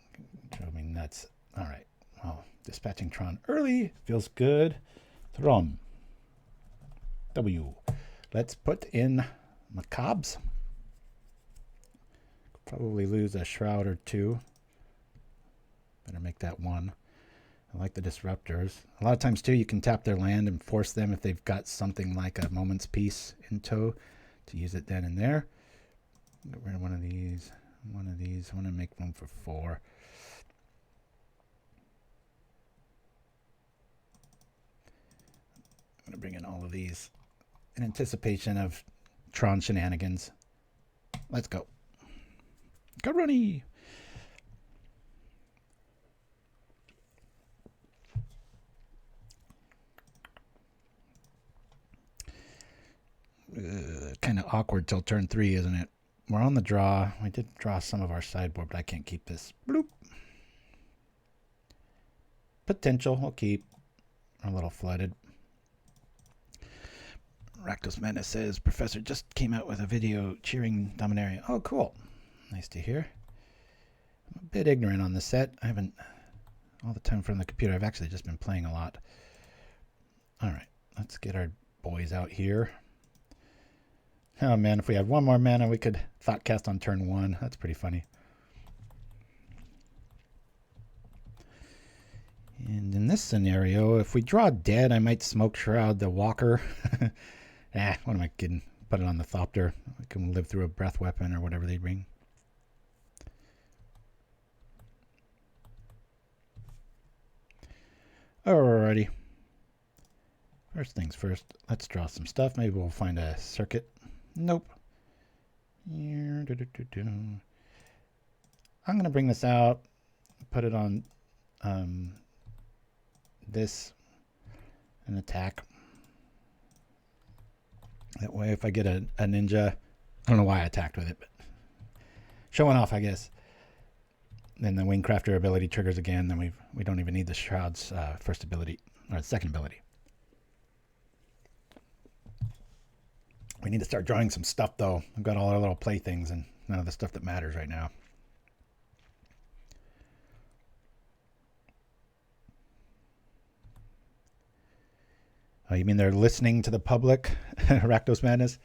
drove me nuts. All right, well, dispatching Tron early feels good. Tron. W. Let's put in Macabres. Probably lose a Shroud or two. Better make that one. I like the Disruptors. A lot of times, too, you can tap their land and force them, if they've got something like a Moment's Peace in tow, to use it then and there. Get rid of one of these. One of these. I want to make room for 4. I'm going to bring in all of these in anticipation of Tron shenanigans. Let's go. Karuni! Kind of awkward till turn 3, isn't it? We're on the draw. We did draw some of our sideboard, but I can't keep this. Bloop. Potential. We'll keep. We're a little flooded. Rakdos Madness says, Professor just came out with a video cheering Dominaria. Oh, cool. Nice to hear. I'm a bit ignorant on the set. I haven't all the time in front of the computer. I've actually just been playing a lot. All right. Let's get our boys out here. Oh, man. If we had one more mana, we could Thoughtcast on turn 1. That's pretty funny. And in this scenario, if we draw dead, I might Smoke Shroud the Walker. What am I kidding? Put it on the Thopter. I can live through a breath weapon or whatever they bring. Alrighty. First things first, let's draw some stuff. Maybe we'll find a circuit. Nope. I'm going to bring this out, put it on this, and attack. That way if I get a ninja, I don't know why I attacked with it, but showing off, I guess. Then the Wingcrafter ability triggers again, then we don't even need the Shroud's first ability, or second ability. We need to start drawing some stuff, though. I've got all our little playthings and none of the stuff that matters right now. Oh, you mean they're listening to the public? Rakdos Madness?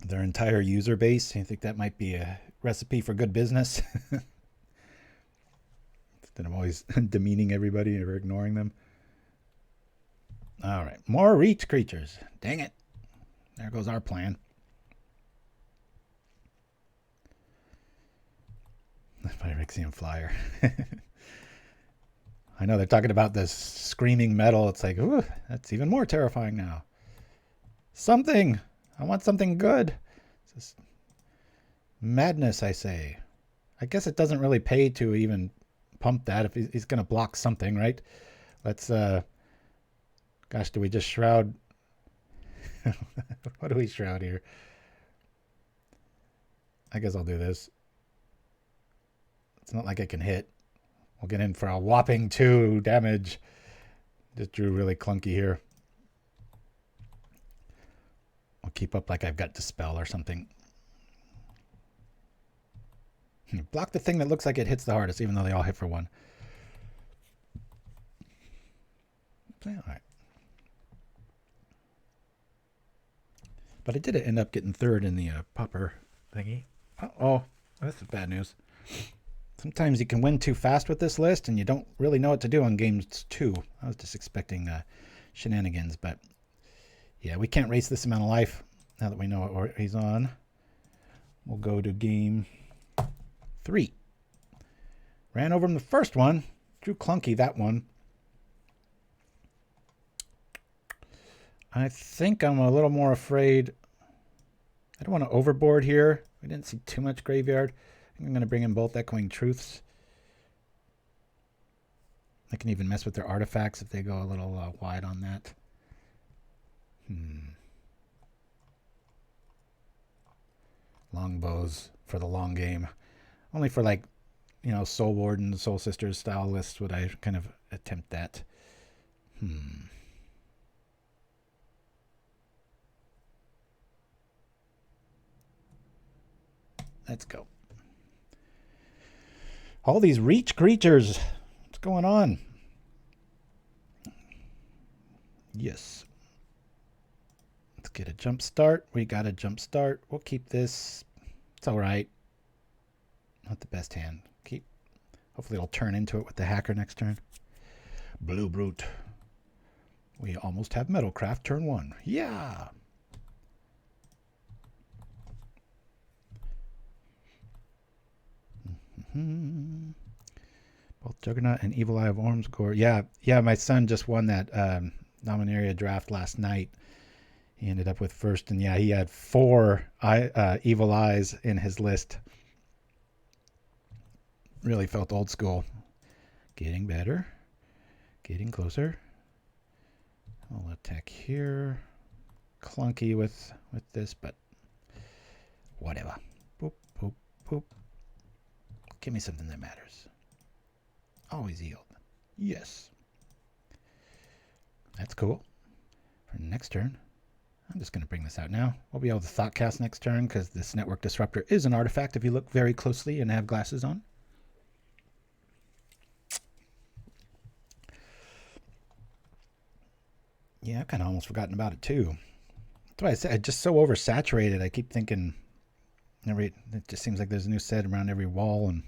Their entire user base? You think that might be a recipe for good business? Instead of always demeaning everybody or ignoring them. All right, more reach creatures. Dang it. There goes our plan. The Phyrexian flyer. I know they're talking about this screaming metal. It's like, ooh, that's even more terrifying now. Something. I want something good. It's just madness, I say. I guess it doesn't really pay to even pump that if he's going to block something, right? Let's, gosh, do we just shroud? What do we shroud here? I guess I'll do this. It's not like I can hit. We'll get in for a whopping 2 damage. Just drew really clunky here. I'll keep up like I've got Dispel or something. Block the thing that looks like it hits the hardest, even though they all hit for 1. All right. But I did end up getting 3rd in the Pauper thingy. Uh-oh, that's bad news. Sometimes you can win too fast with this list, and you don't really know what to do on games 2. I was just expecting shenanigans, but yeah, we can't race this amount of life now that we know what he's on. We'll go to game 3. Ran over him the first one. Drew clunky that one. I think I'm a little more afraid. I don't want to overboard here. We didn't see too much graveyard. I'm going to bring in both Echoing Truths. I can even mess with their artifacts if they go a little wide on that. Longbows for the long game. Only for, like, you know, Soul Warden, Soul Sisters style lists would I kind of attempt that. Let's go. All these reach creatures. What's going on? Yes. Let's get a jump start. We got a jump start. We'll keep this. It's all right. Not the best hand. Keep. Hopefully it'll turn into it with the hacker next turn. Blue Brute. We almost have Metalcraft turn 1. Yeah. Both Juggernaut and Evil Eye of Ormsgore. Yeah, my son just won that Nominaria draft last night. He ended up with first, and yeah, he had 4 Evil Eyes in his list. Really felt old school. Getting better. Getting closer. I'll attack here. Clunky with this, but whatever. Boop, boop, boop. Give me something that matters. Always yield. Yes. That's cool. For next turn, I'm just going to bring this out now. We'll be able to Thoughtcast next turn because this Network Disruptor is an artifact if you look very closely and have glasses on. Yeah, I've kind of almost forgotten about it too. That's why I said it's just so oversaturated. I keep thinking it just seems like there's a new set around every wall. And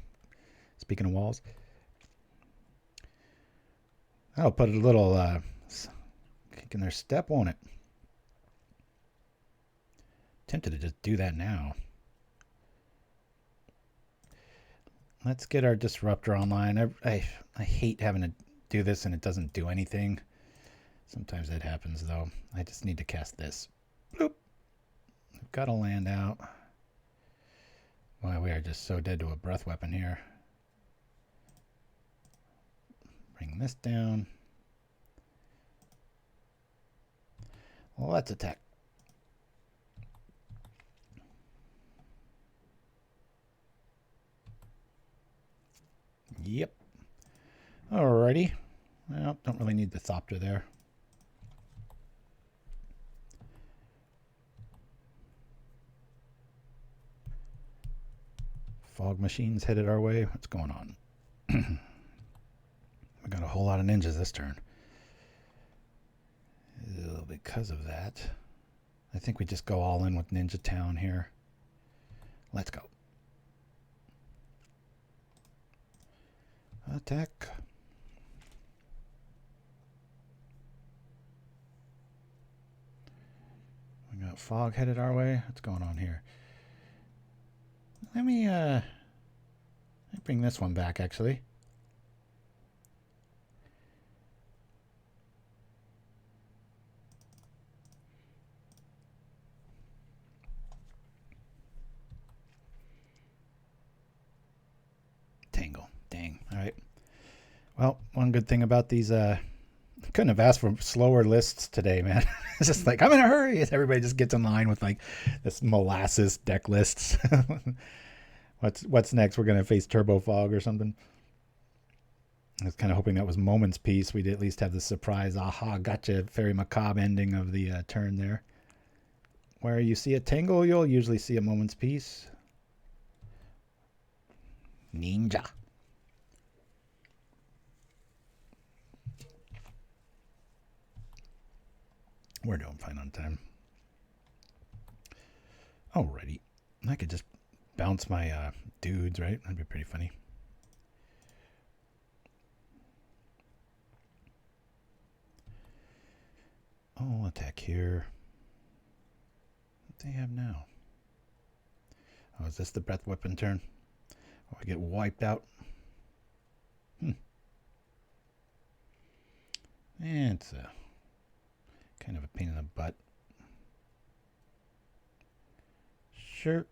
speaking of walls, I'll put a little kick in their step, won't it? Tempted to just do that now. Let's get our Disruptor online. I hate having to do this and it doesn't do anything. Sometimes that happens though. I just need to cast this. Bloop. I've got to land out. Wow, we are just so dead to a breath weapon here. Bring this down. Well, let's attack. Yep. Alrighty. Well, don't really need the Thopter there. Fog machines headed our way. What's going on? We got a whole lot of ninjas this turn. Because of that, I think we just go all in with Ninja Town here. Let's go. Attack. We got fog headed our way. What's going on here? Let me bring this one back, actually. Tangle. Dang. All right. Well, one good thing about these, couldn't have asked for slower lists today, man. It's just like, I'm in a hurry. Everybody just gets in line with like this molasses deck lists. What's next? We're going to face Turbo Fog or something. I was kind of hoping that was Moment's Peace. We'd at least have the surprise, aha, gotcha, Faerie Macabre ending of the turn there. Where you see a Tangle, you'll usually see a Moment's Peace. Ninja. We're doing fine on time. Alrighty. I could just bounce my dudes, right? That'd be pretty funny. Oh, attack here. What do they have now? Oh, is this the breath weapon turn? Oh, I get wiped out. And it's kind of a pain in the butt. Sure.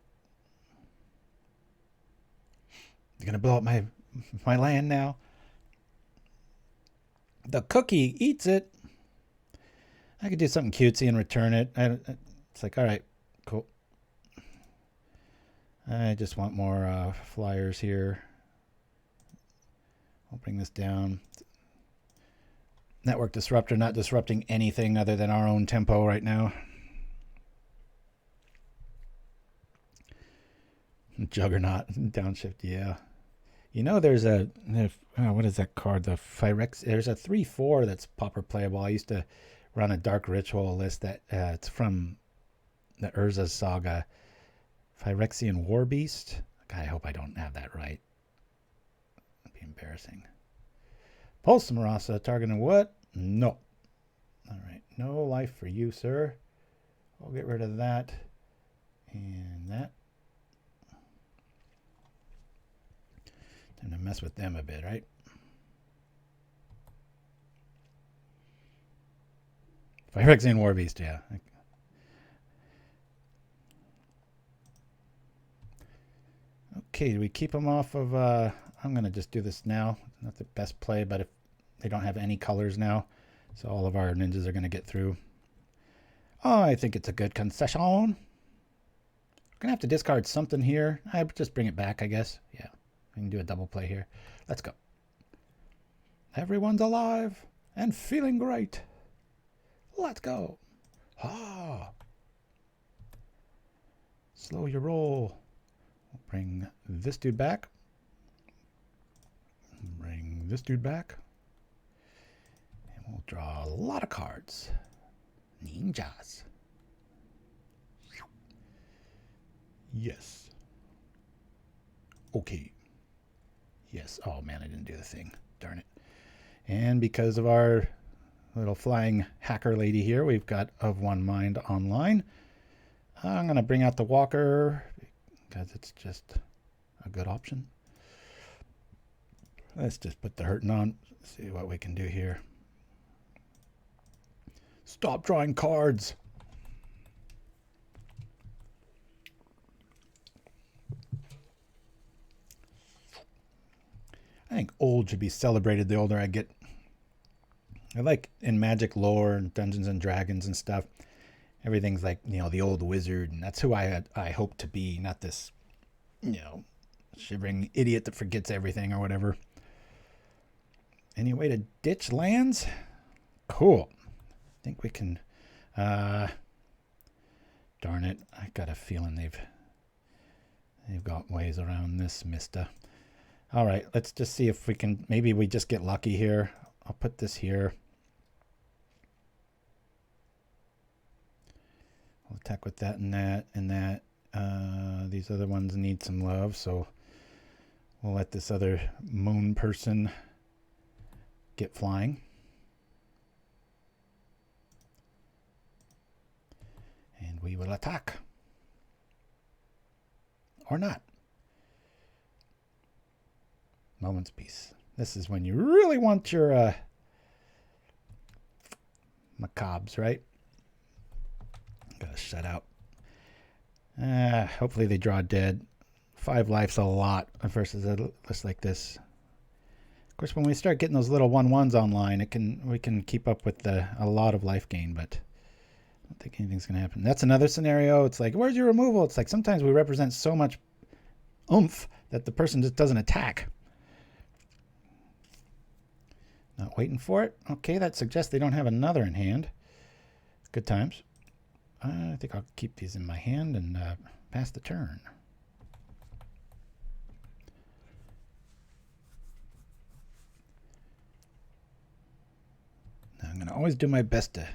You're gonna blow up my land now. The cookie eats it. I could do something cutesy and return it. It's like, all right, cool. I just want more flyers here. I'll bring this down. Network Disruptor not disrupting anything other than our own tempo right now. Juggernaut, downshift, yeah. You know, there's what is that card? The Phyrexian. There's a 3/4 that's Pauper playable. I used to run a Dark Ritual list that it's from the Urza's Saga. Phyrexian Warbeast. God, I hope I don't have that right. That'd be embarrassing. Pulse Marasa, targeting what? No. All right, no life for you, sir. I'll get rid of that and that. Time to mess with them a bit, right? Phyrexian Warbeast, yeah. Okay, do we keep them off of... I'm going to just do this now. Not the best play, but if they don't have any colors now, so all of our ninjas are going to get through. Oh, I think it's a good concession. We're going to have to discard something here. I just bring it back, I guess. Yeah, we can do a double play here. Let's go. Everyone's alive and feeling great. Let's go. Ah. Slow your roll. We'll bring this dude back. Bring this dude back. And we'll draw a lot of cards. Ninjas. Yes. Okay. Yes. Oh man, I didn't do the thing. Darn it. And because of our little flying hacker lady here, we've got Of One Mind online. I'm going to bring out the Walker because it's just a good option. Let's just put the hurting on. See what we can do here. Stop drawing cards. I think old should be celebrated the older I get. I like in Magic lore and Dungeons and Dragons and stuff. Everything's like, you know, the old wizard, and that's who I hope to be, not this, you know, shivering idiot that forgets everything or whatever. Any way to ditch lands? Cool. I think we can... darn it. I got a feeling they've got ways around this, mister. All right, let's just see if we can... Maybe we just get lucky here. I'll put this here. We'll attack with that and that and that. These other ones need some love, so we'll let this other moon person get flying. And we will attack. Or not. Moment's peace. This is when you really want your macabres, right? Gotta shut out. Hopefully they draw dead. 5 life's a lot versus a list like this. Of course, when we start getting those little 1/1s online, we can keep up with a lot of life gain, but I don't think anything's gonna happen. That's another scenario. It's like, where's your removal? It's like sometimes we represent so much oomph that the person just doesn't attack. Not waiting for it. Okay, that suggests they don't have another in hand. Good times. I think I'll keep these in my hand and pass the turn. Now I'm going to always do my best to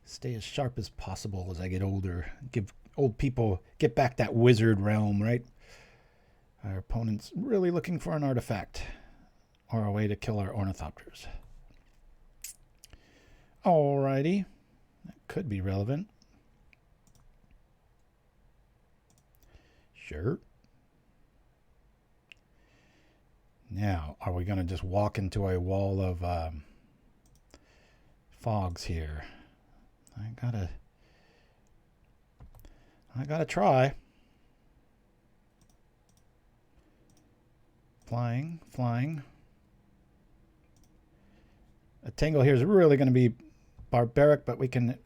stay as sharp as possible as I get older. Give old people, get back that wizard realm, right? Our opponent's really looking for an artifact or a way to kill our ornithopters. Alrighty. That could be relevant. Sure. Now, are we going to just walk into a wall of fogs here? I gotta try. Flying. A tangle here is really going to be barbaric, but we can,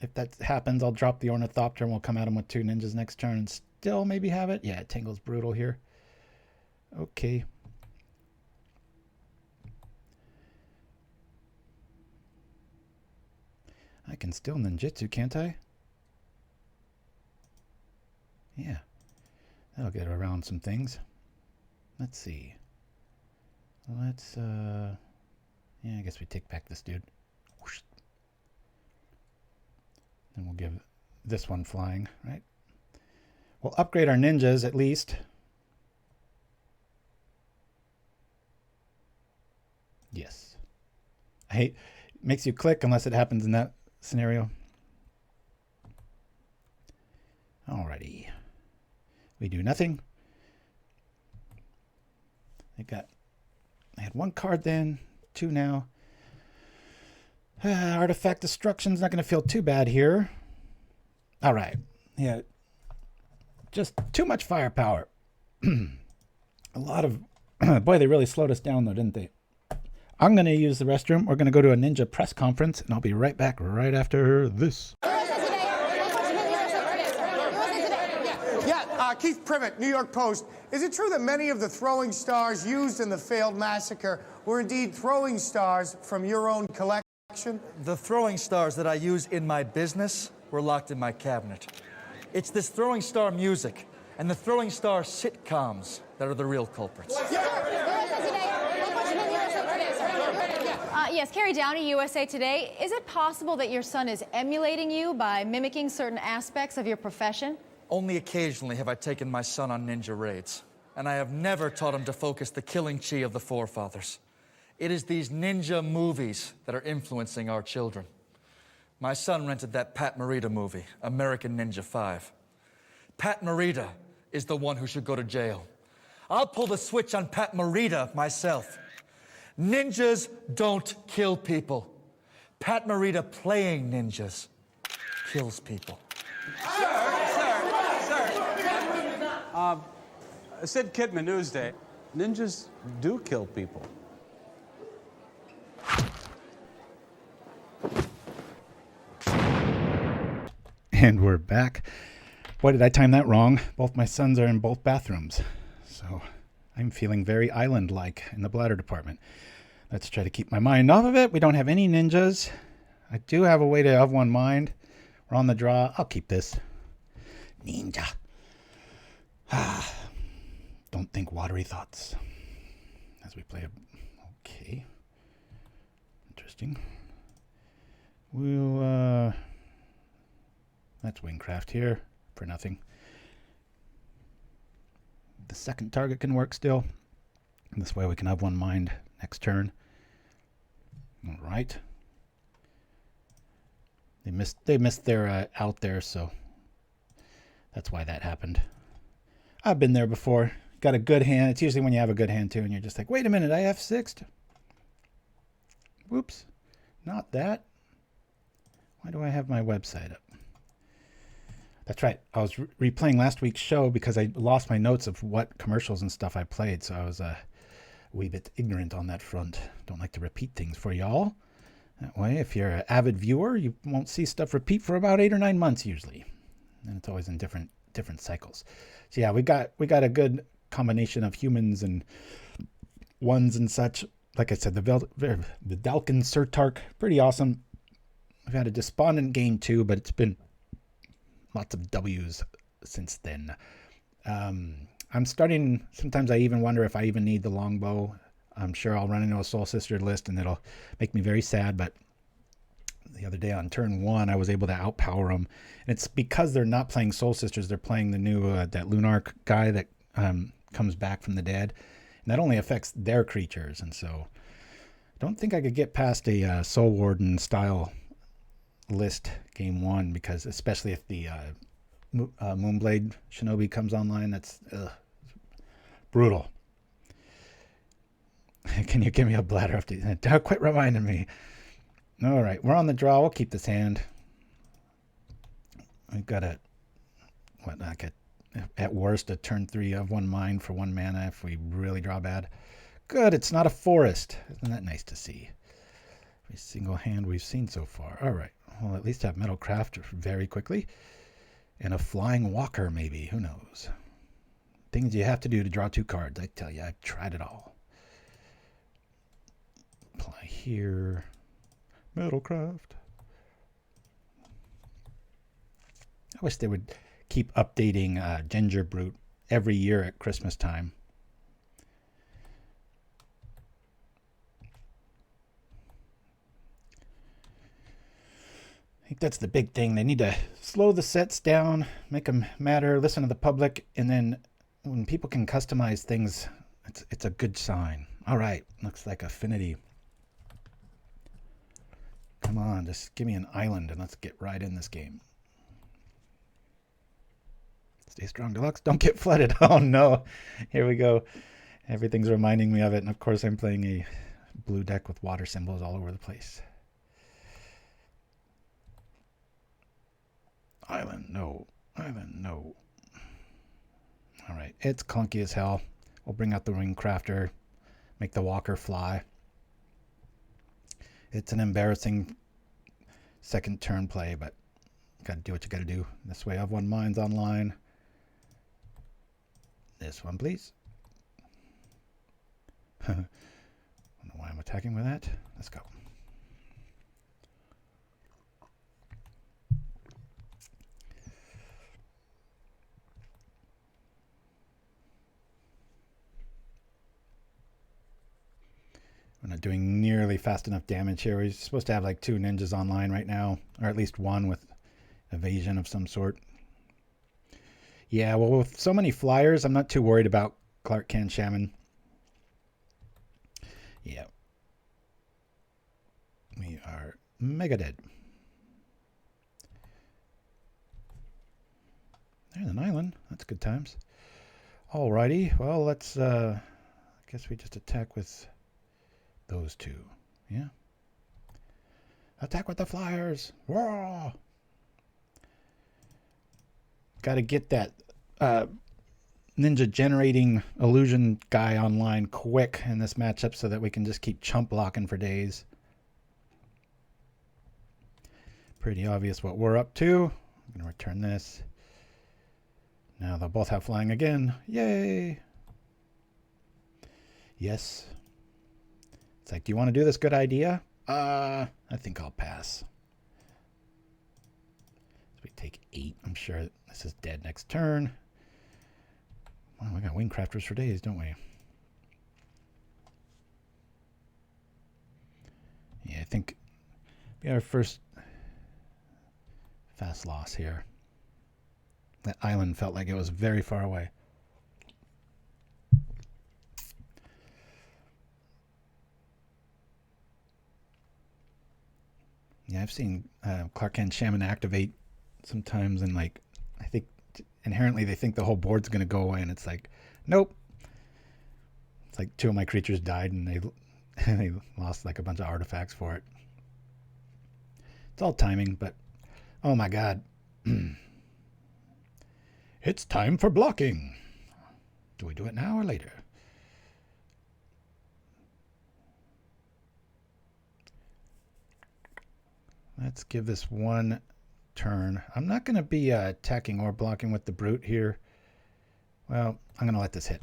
if that happens, I'll drop the Ornithopter and we'll come at him with 2 ninjas next turn and still maybe have it. Yeah, Tangle's brutal here. Okay. I can still ninjutsu, can't I? Yeah. That'll get around some things. Let's see. Let's, yeah, I guess we take back this dude. Whoosh. Then we'll give this one flying, right? We'll upgrade our ninjas at least. Yes. I hate, it makes you click unless it happens in that scenario. Alrighty. We do nothing. I had 1 card then, 2 now. Artifact destruction's not going to feel too bad here. All right. Yeah. Just too much firepower. A lot of... Boy, they really slowed us down, though, didn't they? I'm going to use the restroom. We're going to go to a ninja press conference, and I'll be right back right after this. Keith Privet, New York Post. Is it true that many of the throwing stars used in the failed massacre were indeed throwing stars from your own collection? The throwing stars that I use in my business were locked in my cabinet. It's this throwing star music and the throwing star sitcoms that are the real culprits. Yes, Carrie Downey, USA Today. Is it possible that your son is emulating you by mimicking certain aspects of your profession? Only occasionally have I taken my son on ninja raids, and I have never taught him to focus the killing chi of the forefathers. It is these ninja movies that are influencing our children. My son rented that Pat Morita movie, American Ninja 5. Pat Morita is the one who should go to jail. I'll pull the switch on Pat Morita myself. Ninjas don't kill people. Pat Morita playing ninjas kills people. Sid Kidman, Newsday. Ninjas do kill people. And we're back. Boy, did I time that wrong. Both my sons are in both bathrooms. So I'm feeling very island-like in the bladder department. Let's try to keep my mind off of it. We don't have any ninjas. I do have a way to have one mind. We're on the draw. I'll keep this. Ninja. Don't think watery thoughts. As we play a... Okay. Interesting. We'll, That's Wingcraft here for nothing. The second target can work still. This way we can have one mind next turn. All right. They missed their out there, so that's why that happened. I've been there before. Got a good hand. It's usually when you have a good hand too, and you're just like, wait a minute, I F6'd. Whoops. Not that. Why do I have my website up? That's right. I was replaying last week's show because I lost my notes of what commercials and stuff I played, so I was a wee bit ignorant on that front. Don't like to repeat things for y'all. That way, if you're an avid viewer, you won't see stuff repeat for about 8 or 9 months usually, and it's always in different cycles. So yeah, we got a good combination of humans and ones and such. Like I said, the Dalkin Surtark, pretty awesome. We've had a despondent game too, but it's been lots of W's since then. I'm starting, sometimes I even wonder if I even need the longbow. I'm sure I'll run into a Soul Sister list and it'll make me very sad, but the other day on turn 1, I was able to outpower them. And it's because they're not playing Soul Sisters, they're playing the new, that Lunarch guy that comes back from the dead. And that only affects their creatures, and so I don't think I could get past a Soul Warden style list game 1, because especially if the Moonblade Shinobi comes online, that's brutal. Can you give me a bladder update? Quit reminding me. All right, we're on the draw. We'll keep this hand. We've got at worst a turn 3 of 1 mind for 1 mana if we really draw bad. Good, it's not a forest. Isn't that nice to see? Every single hand we've seen so far. All right, we'll at least have Metalcraft very quickly. And a Flying Walker, maybe. Who knows? Things you have to do to draw 2 cards. I tell you, I've tried it all. Apply here. Metalcraft. I wish they would keep updating Gingerbrute every year at Christmas time. I think that's the big thing. They need to slow the sets down, make them matter, listen to the public, and then when people can customize things, it's a good sign. All right, looks like Affinity. Come on, just give me an island and let's get right in this game. Stay strong, Deluxe. Don't get flooded. Oh no. Here we go. Everything's reminding me of it. And of course I'm playing a blue deck with water symbols all over the place. Island, no. Island, no. All right. It's clunky as hell. We'll bring out the Wingcrafter. Make the Walker fly. It's an embarrassing second turn play, but gotta do what you gotta do. This way I have 1 minds online. This one, please. I don't know why I'm attacking with that. Let's go. We're not doing nearly fast enough damage here. We're supposed to have like 2 ninjas online right now, or at least 1 with evasion of some sort. Yeah, well, with so many flyers, I'm not too worried about Clark Kent Shaman. Yeah. We are mega dead. There's an island. That's good times. Alrighty. Well, let's, I guess we just attack with those 2. Yeah. Attack with the flyers. Whoa! Got to get that ninja generating illusion guy online quick in this matchup so that we can just keep chump blocking for days. Pretty obvious what we're up to. I'm going to return this. Now they'll both have flying again. Yay! Yes. It's like, do you want to do this good idea? I think I'll pass. So we take 8. I'm sure this is dead next turn. Well, we got Wingcrafters for days, don't we? Yeah, I think we got our first fast loss here. That island felt like it was very far away. Yeah, I've seen Clark Kent Shaman activate sometimes, and like I think inherently they think the whole board's going to go away, and it's like, nope. It's like 2 of my creatures died, and they lost like a bunch of artifacts for it. It's all timing, but oh my god. It's time for blocking. Do we do it now or later? Let's give this one turn. I'm not going to be attacking or blocking with the Brute here. Well, I'm going to let this hit.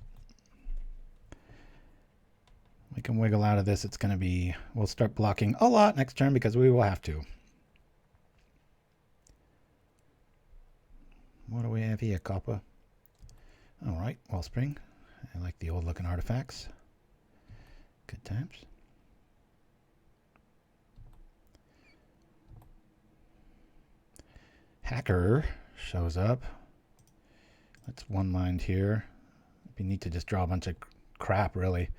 We can wiggle out of this. It's going to be... We'll start blocking a lot next turn because we will have to. What do we have here, Copper? All right, Wellspring. I like the old-looking artifacts. Good times. Hacker shows up. That's one mind here. We need to just draw a bunch of crap, really.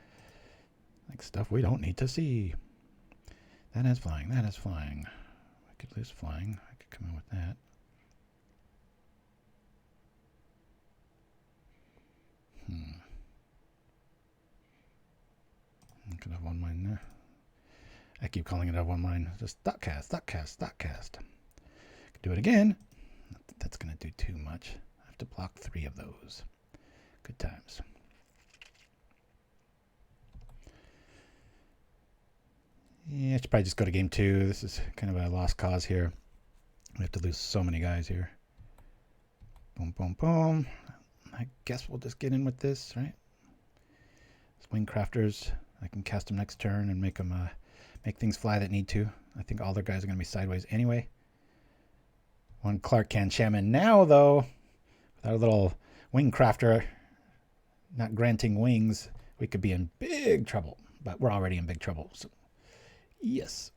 Like stuff we don't need to see. That is flying. That is flying. I could lose flying. I could come in with that. I could have one mind there. I keep calling it a one mind. Just Thoughtcast, Thoughtcast, Thoughtcast. Could do it again. That's going to do too much. I have to block 3 of those. Good times. Yeah, I should probably just go to game 2. This is kind of a lost cause here. We have to lose so many guys here. Boom, boom, boom. I guess we'll just get in with this, right? Wingcrafters. I can cast them next turn and make them make things fly that need to. I think all their guys are going to be sideways anyway. One Clark Kent Shaman now, though. With our little Wingcrafter not granting wings, we could be in big trouble. But we're already in big trouble. So, yes.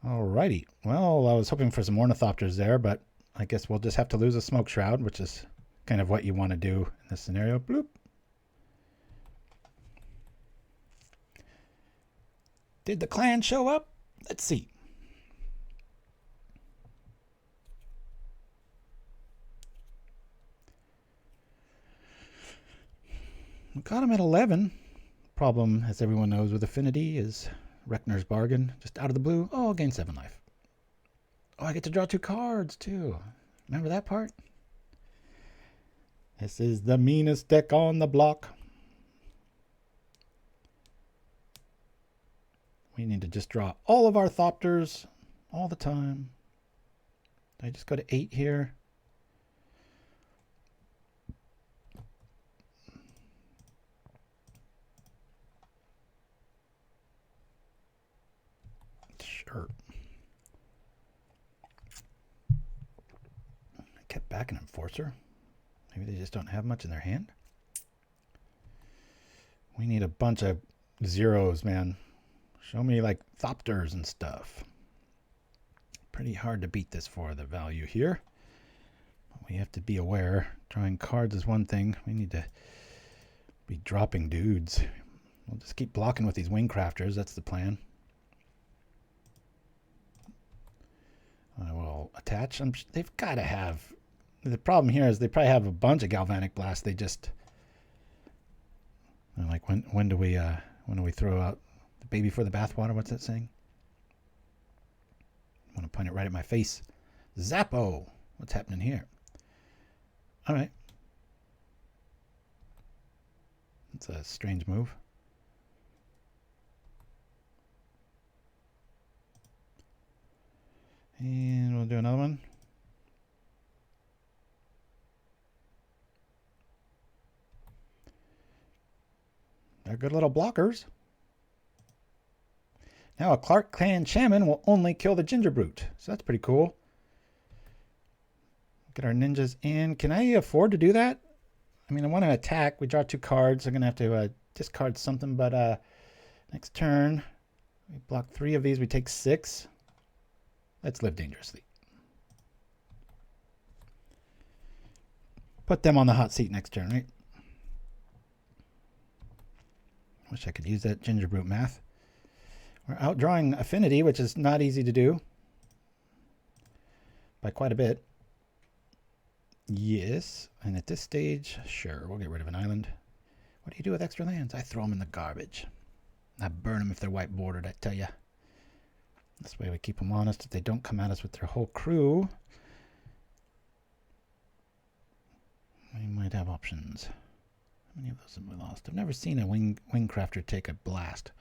Alrighty. Well, I was hoping for some Ornithopters there, but I guess we'll just have to lose a Smoke Shroud, which is kind of what you want to do in this scenario. Bloop. Did the clan show up? Let's see. We got him at 11. Problem, as everyone knows with Affinity, is Reckner's Bargain. Just out of the blue. Oh, I'll gain 7 life. Oh, I get to draw 2 cards, too. Remember that part? This is the meanest deck on the block. We need to just draw all of our Thopters all the time. Did I just go to 8 here? Sure. I kept back an Enforcer. Maybe they just don't have much in their hand. We need a bunch of zeros, man. Show me like Thopters and stuff. Pretty hard to beat this for the value here. But we have to be aware. Drawing cards is one thing. We need to be dropping dudes. We'll just keep blocking with these Wingcrafters. That's the plan. I will attach. They've got to have... The problem here is they probably have a bunch of Galvanic Blasts. They just... Like, when do we throw out the baby for the bathwater? What's that saying? I want to point it right at my face. Zappo! What's happening here? All right. That's a strange move. And we'll do another one. They're good little blockers. Now a Clark Clan Shaman will only kill the Gingerbrute. So that's pretty cool. Get our ninjas in. Can I afford to do that? I mean, I want to attack. We draw 2 cards. I'm going to have to discard something. But next turn, we block 3 of these. We take 6. Let's live dangerously. Put them on the hot seat next turn, right? Wish I could use that Gingerbrute math. We're outdrawing Affinity, which is not easy to do. By quite a bit. Yes. And at this stage, sure, we'll get rid of an island. What do you do with extra lands? I throw them in the garbage. I burn them if they're white bordered, I tell you. This way we keep them honest. If they don't come at us with their whole crew, we might have options. How many of those have we lost? I've never seen a Wingcrafter take a blast.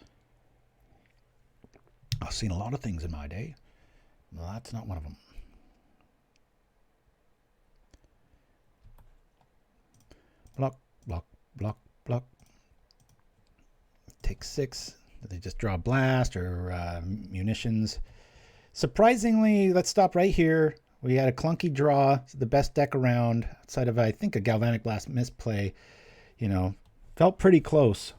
I've seen a lot of things in my day. Well, that's not one of them. Block, block, block, block. Take 6. They just draw a blast or munitions. Surprisingly, let's stop right here. We had a clunky draw. It's the best deck around outside of, I think, a Galvanic Blast misplay. You know, felt pretty close.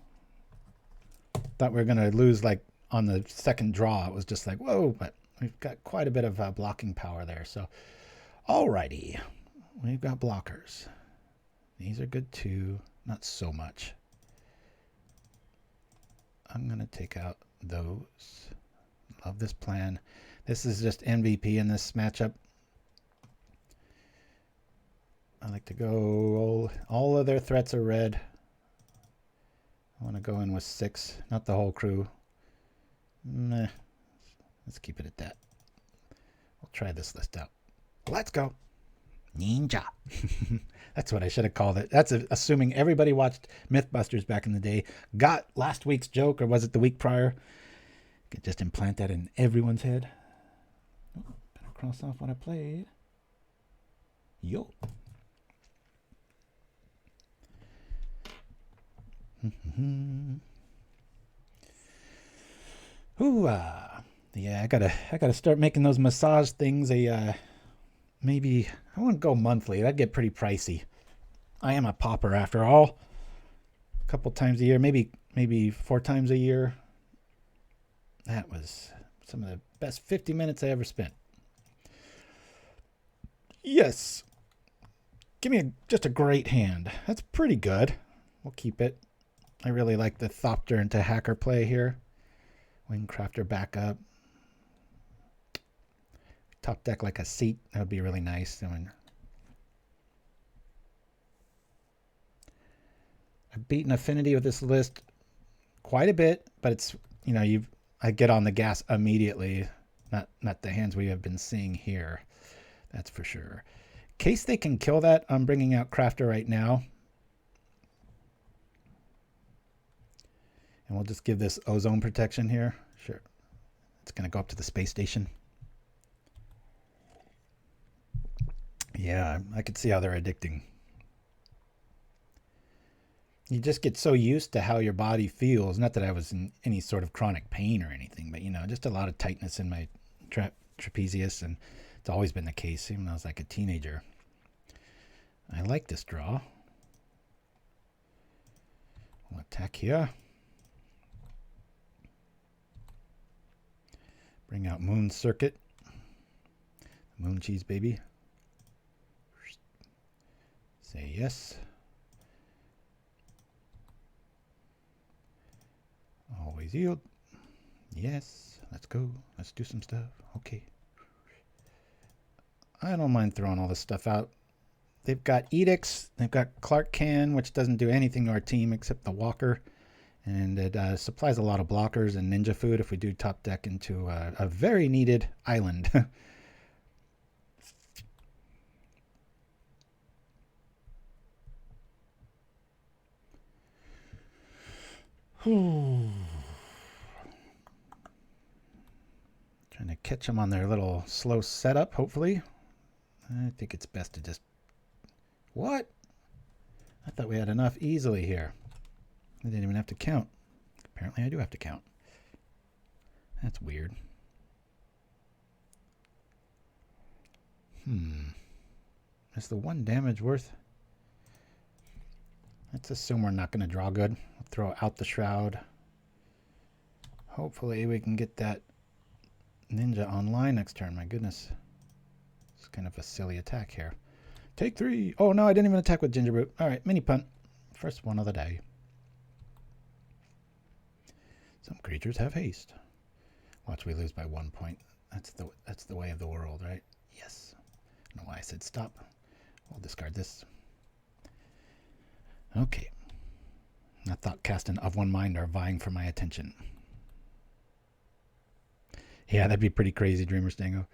Thought we were going to lose like on the second draw. It was just like, whoa, but we've got quite a bit of blocking power there. So, alrighty. We've got blockers. These are good too. Not so much. I'm going to take out those. Love this plan. This is just MVP in this matchup. I like to go, all of their threats are red. I want to go in with 6, not the whole crew. Meh. Let's keep it at that. We'll try this list out. Let's go. Ninja. That's what I should have called it. That's assuming everybody watched Mythbusters back in the day, got last week's joke, or was it the week prior? Could just implant that in everyone's head. Oh, better cross off what I played. Yo. Ooh, yeah, I gotta start making those massage things maybe I wouldn't go monthly. That'd get pretty pricey. I am a pauper after all. A couple times a year, maybe 4 times a year. That was some of the best 50 minutes I ever spent. Yes. Give me just a great hand. That's pretty good. We'll keep it. I really like the Thopter into hacker play here. Wingcrafter backup. Top deck like a seat. That would be really nice. I mean, I've beaten Affinity with this list quite a bit, but it's, you know, I get on the gas immediately. Not the hands we have been seeing here. That's for sure. In case they can kill that, I'm bringing out Crafter right now. And we'll just give this ozone protection here. Sure. It's going to go up to the space station. Yeah, I could see how they're addicting. You just get so used to how your body feels. Not that I was in any sort of chronic pain or anything, but, you know, just a lot of tightness in my trapezius, and it's always been the case, even when I was like a teenager. I like this draw. We'll attack here. Bring out Moon Circuit. Moon cheese, baby. Say yes. Always yield. Yes. Let's go. Let's do some stuff. Okay. I don't mind throwing all this stuff out. They've got Edicts. They've got Clark Can, which doesn't do anything to our team except the Walker. And it supplies a lot of blockers and ninja food if we do top deck into a very needed island. Trying to catch them on their little slow setup, hopefully. I think it's best to just... What? I thought we had enough easily here. I didn't even have to count. Apparently I do have to count. That's weird. Is the 1 damage worth? Let's assume we're not going to draw good. We'll throw out the Shroud. Hopefully we can get that ninja online next turn. My goodness. It's kind of a silly attack here. Take 3. Oh no, I didn't even attack with Gingerbrute. Alright, mini punt. First one of the day. Some creatures have haste. Watch, we lose by 1 point. That's the way of the world, right? Yes. I don't know why I said stop. We'll discard this. Okay. I thought Thoughtcast and Of One Mind are vying for my attention. Yeah, that'd be pretty crazy, Dreamer Stango.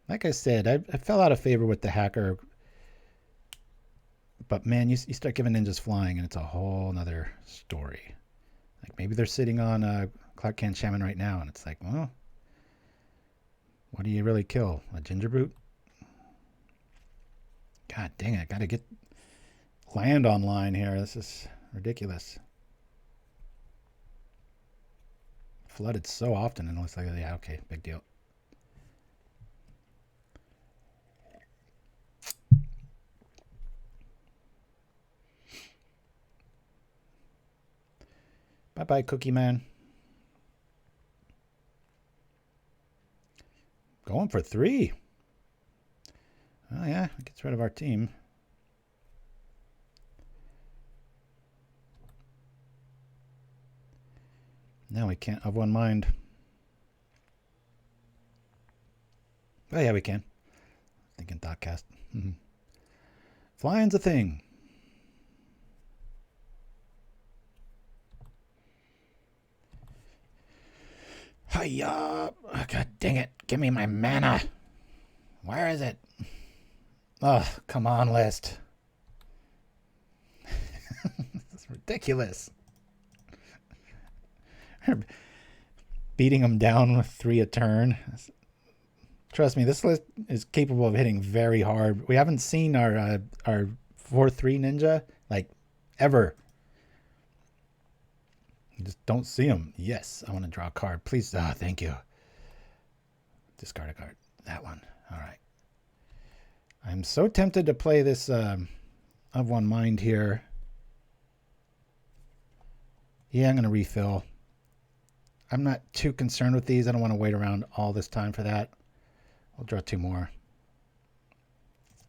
Like I said, I fell out of favor with the hacker. But man, you start giving ninjas flying and it's a whole nother story. Like maybe they're sitting on Clark Kent Shaman right now and it's like, well, what do you really kill? A Gingerbrute? God dang it, I gotta get land online here. This is ridiculous. Flooded so often and it looks like, yeah, okay, big deal. Bye-bye, Cookie Man. Going for 3. Oh, yeah, it gets rid of our team. Now we can't Of One Mind. Oh, yeah, we can. Thinking Thoughtcast. Flying's a thing. Hiya! Oh, God dang it. Give me my mana. Where is it? Oh, come on, list. This is ridiculous. Beating them down with 3 a turn. Trust me, this list is capable of hitting very hard. We haven't seen our 4/3 ninja, like, ever. You just don't see them. Yes, I want to draw a card. Please. Thank you. Discard a card. That one. All right. I'm so tempted to play this Of One Mind here. Yeah, I'm going to refill. I'm not too concerned with these. I don't want to wait around all this time for that. I'll draw 2 more.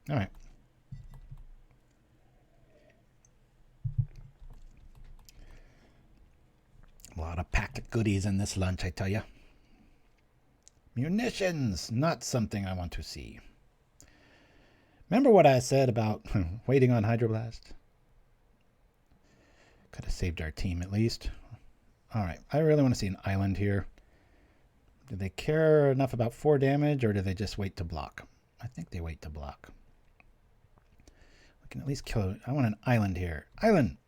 All right. A lot of packed goodies in this lunch, I tell you. Munitions, not something I want to see. Remember what I said about waiting on Hydroblast? Could have saved our team at least. All right, I really want to see an island here. Do they care enough about 4 damage or do they just wait to block? I think they wait to block. We can at least kill it. I want an island here. Island!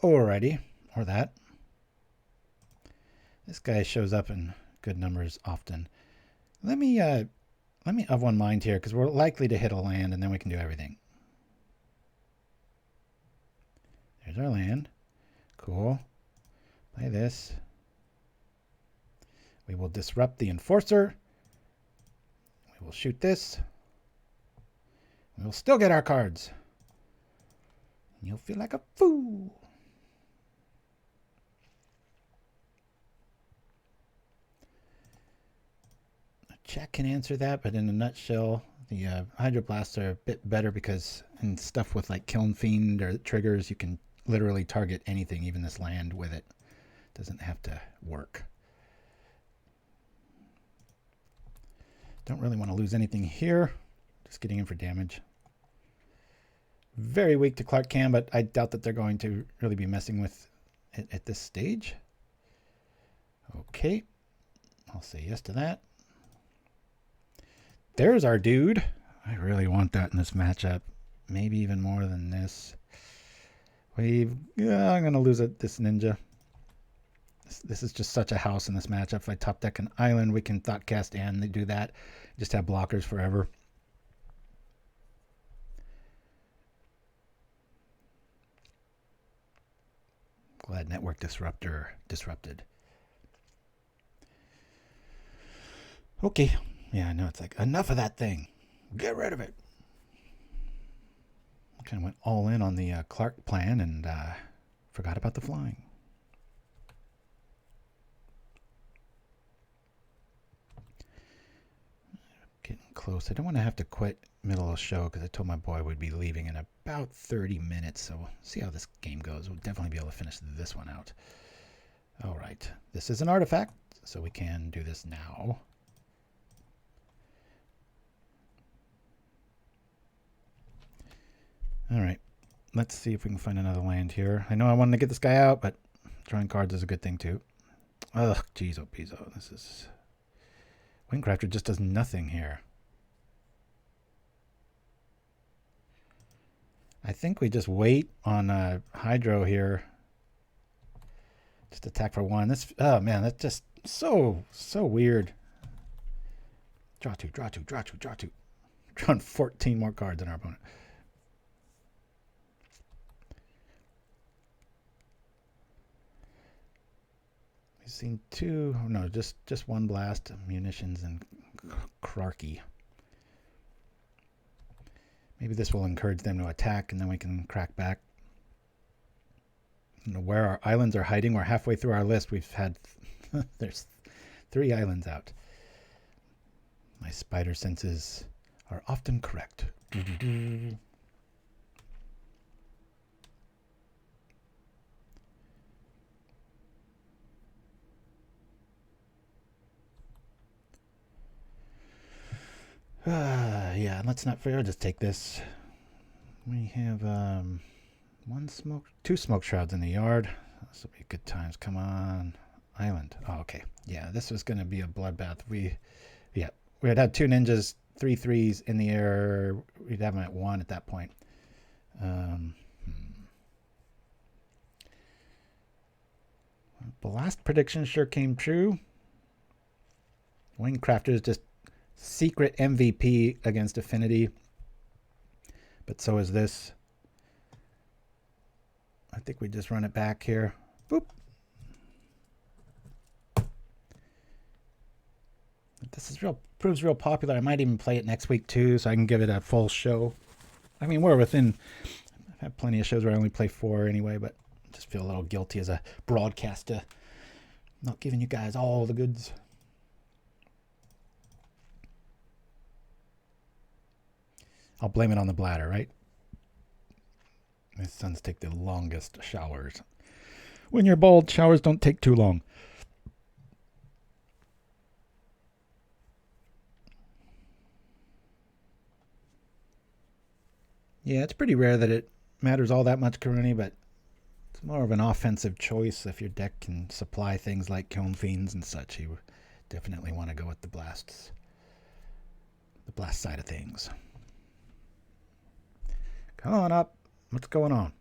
Alrighty. Or that. This guy shows up in good numbers often. Let me Of One Mind here because we're likely to hit a land and then we can do everything. There's our land. Cool. Play this. We will disrupt the Enforcer. We will shoot this. We will still get our cards. You'll feel like a fool. Chat can answer that, but in a nutshell, the Hydroblasts are a bit better because in stuff with like Kiln Fiend or triggers, you can literally target anything, even this land with it. Doesn't have to work. Don't really want to lose anything here. Just getting in for damage. Very weak to Clark Cam, but I doubt that they're going to really be messing with it at this stage. Okay. I'll say yes to that. There's our dude. I really want that in this matchup. Maybe even more than this. I'm going to lose this ninja. This is just such a house in this matchup. If I top deck an island, we can Thoughtcast and they do that. Just have blockers forever. Glad Network Disruptor disrupted. Okay. Yeah, I know. It's like, enough of that thing. Get rid of it. Kind of went all in on the Clark plan and forgot about the flying. Getting close. I don't want to have to quit middle of the show because I told my boy we'd be leaving in about 30 minutes. So we'll see how this game goes. We'll definitely be able to finish this one out. All right. This is an artifact, so we can do this now. All right. Let's see if we can find another land here. I know I wanted to get this guy out, but drawing cards is a good thing too. Ugh, geez, oh, pezo. This is... Wingcrafter just does nothing here. I think we just wait on Hydro here. Just attack for one. This, oh man, that's just so weird. Draw two, draw two, draw two, draw two. Drawing 14 more cards than our opponent. We've seen two, oh no, just one blast, munitions, and Clarky. Maybe this will encourage them to attack, and then we can crack back. You know, where our islands are hiding, we're halfway through our list. We've had, there's 3 islands out. My spider senses are often correct. Yeah, let's not forget. I'll just take this. We have 2 smoke shrouds in the yard. This will be good times. Come on, island. Oh, okay. Yeah, this was going to be a bloodbath. We had 2 ninjas, 3 3s in the air. We'd have them at 1 at that point. Blast prediction sure came true. Wingcrafter is just secret MVP against Affinity, but so is this. I think we just run it back here. Boop. This is proves real popular. I might even play it next week too, so I can give it a full show. I mean, we're within. I've had plenty of shows where I only play 4 anyway, but I just feel a little guilty as a broadcaster, not giving you guys all the goods. I'll blame it on the bladder, right? My sons take the longest showers. When you're bald, showers don't take too long. Yeah, it's pretty rare that it matters all that much, Karuni, but it's more of an offensive choice. If your deck can supply things like Kiln Fiends and such, you definitely want to go with the blasts. The blast side of things. Come on up. What's going on?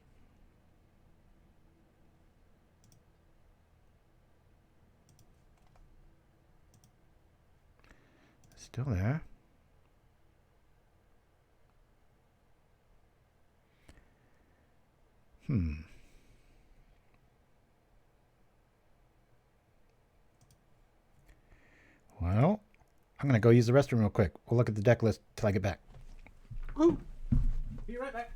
Still there. Well, I'm going to go use the restroom real quick. We'll look at the deck list till I get back. Woo! Be right back.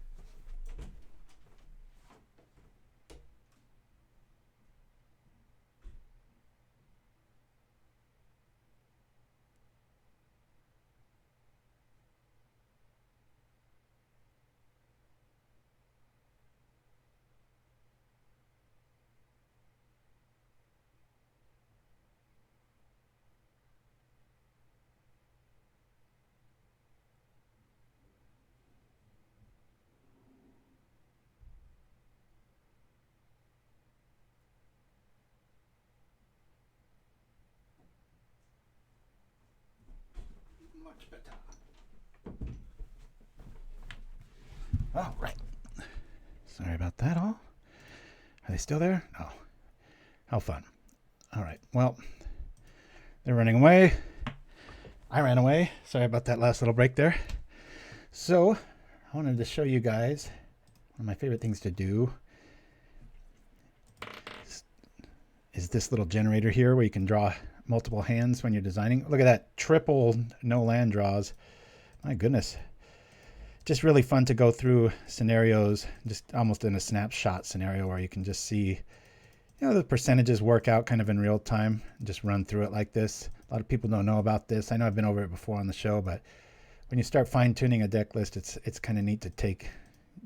Much better. All right. Sorry about that all. Are they still there? No. How fun. All right. Well, they're running away. I ran away. Sorry about that last little break there. So, I wanted to show you guys one of my favorite things to do. is this little generator here where you can draw multiple hands when you're designing. Look at that, triple no land draws. My goodness. Just really fun to go through scenarios, just almost in a snapshot scenario where you can just see, you know, the percentages work out kind of in real time. Just run through it like this. A lot of people don't know about this. I know I've been over it before on the show, but when you start fine-tuning a deck list, it's kind of neat to take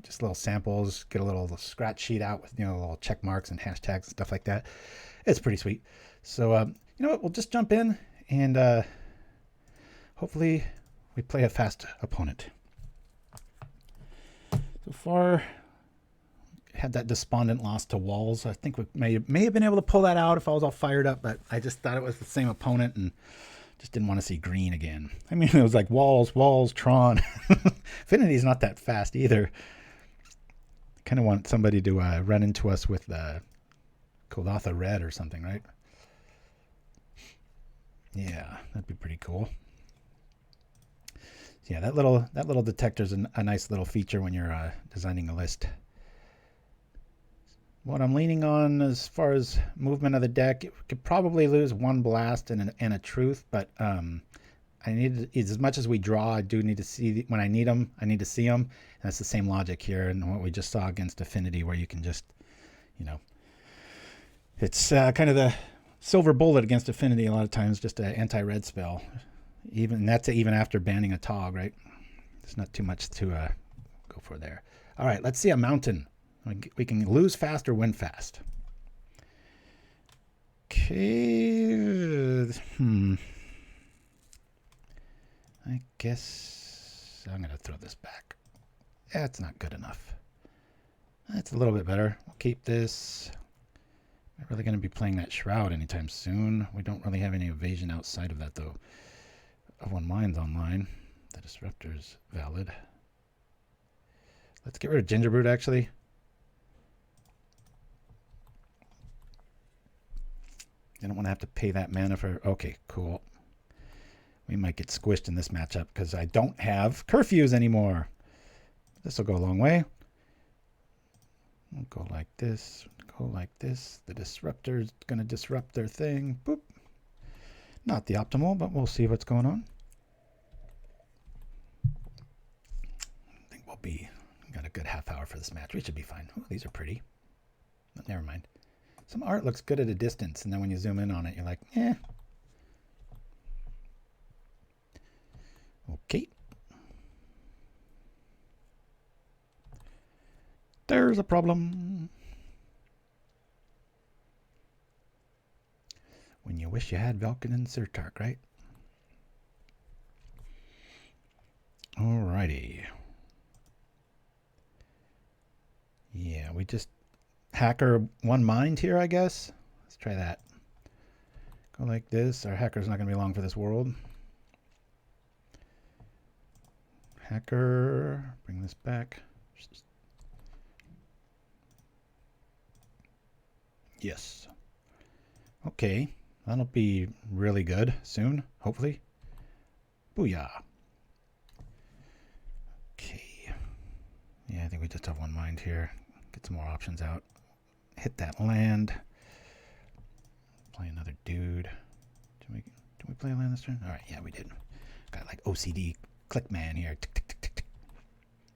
just little samples, get a little scratch sheet out with, you know, little check marks and hashtags and stuff like that. It's pretty sweet. So, you know what? We'll just jump in and hopefully we play a fast opponent. So far, had that despondent loss to Walls. I think we may have been able to pull that out if I was all fired up, but I just thought it was the same opponent and just didn't want to see green again. I mean, it was like Walls, Tron. Affinity's not that fast either. Kind of want somebody to run into us with Kodotha Red or something, right? Yeah, that'd be pretty cool. Yeah, that little detector's a nice little feature when you're designing a list. What I'm leaning on as far as movement of the deck, it could probably lose one blast and a truth, but I need to, as much as we draw, I do need to see when I need them. I need to see them, and that's the same logic here and what we just saw against Affinity, where you can just, you know, it's kind of the silver bullet against Affinity. A lot of times, just an anti-red spell. That's even after banning a Tog, right? There's not too much to go for there. All right, let's see a mountain. We can lose fast or win fast. Okay. I guess I'm going to throw this back. That's not good enough. That's a little bit better. We'll keep this. Not really going to be playing that Shroud anytime soon. We don't really have any evasion outside of that, though. Of one mine's online. The Disruptor's valid. Let's get rid of Gingerbrute, actually. I don't want to have to pay that mana for... Okay, cool. We might get squished in this matchup because I don't have curfews anymore. This will go a long way. We'll go like this. Go like this. The Disruptor's going to disrupt their thing. Boop. Not the optimal, but we'll see what's going on. I think we'll be... Got a good half hour for this match. We should be fine. Oh, these are pretty. But never mind. Some art looks good at a distance, and then when you zoom in on it, you're like, eh. Okay. There's a problem. When you wish you had Velkin and Surtark, right? Alrighty. Yeah, we just hacker one mind here, I guess. Let's try that. Go like this. Our hacker's not going to be long for this world. Hacker. Bring this back. Yes. Okay. That'll be really good soon, hopefully. Booyah. Okay. Yeah, I think we just have one mind here. Get some more options out. Hit that land. Play another dude. Did we play a land this turn? All right, yeah, we did. Got like OCD click man here. Tick, tick, tick, tick, tick.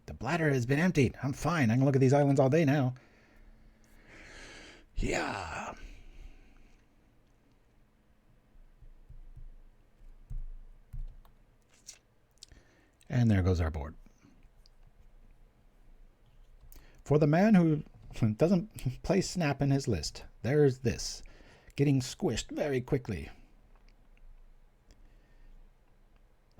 The bladder has been emptied. I'm fine. I can look at these islands all day now. Yeah. And there goes our board. For the man who doesn't play Snap in his list, there's this. Getting squished very quickly.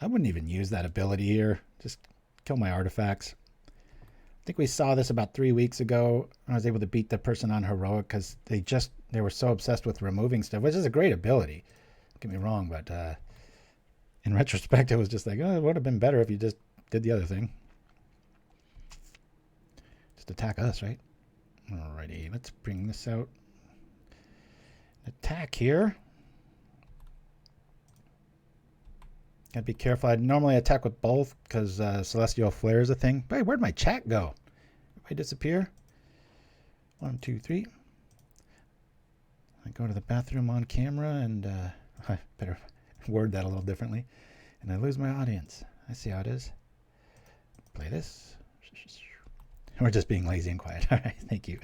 I wouldn't even use that ability here. Just kill my artifacts. I think we saw this about 3 weeks ago. I was able to beat the person on Heroic because they were so obsessed with removing stuff, which is a great ability. Don't get me wrong, but in retrospect, it was just like, oh, it would have been better if you just did the other thing. Just attack us, right? Alrighty, let's bring this out. Attack here. Gotta be careful. I'd normally attack with both because Celestial Flare is a thing. Wait, where'd my chat go? Everybody disappear? 1, 2, 3. I go to the bathroom on camera and I better word that a little differently. And I lose my audience. I see how it is. Play this. We're just being lazy and quiet. All right, thank you.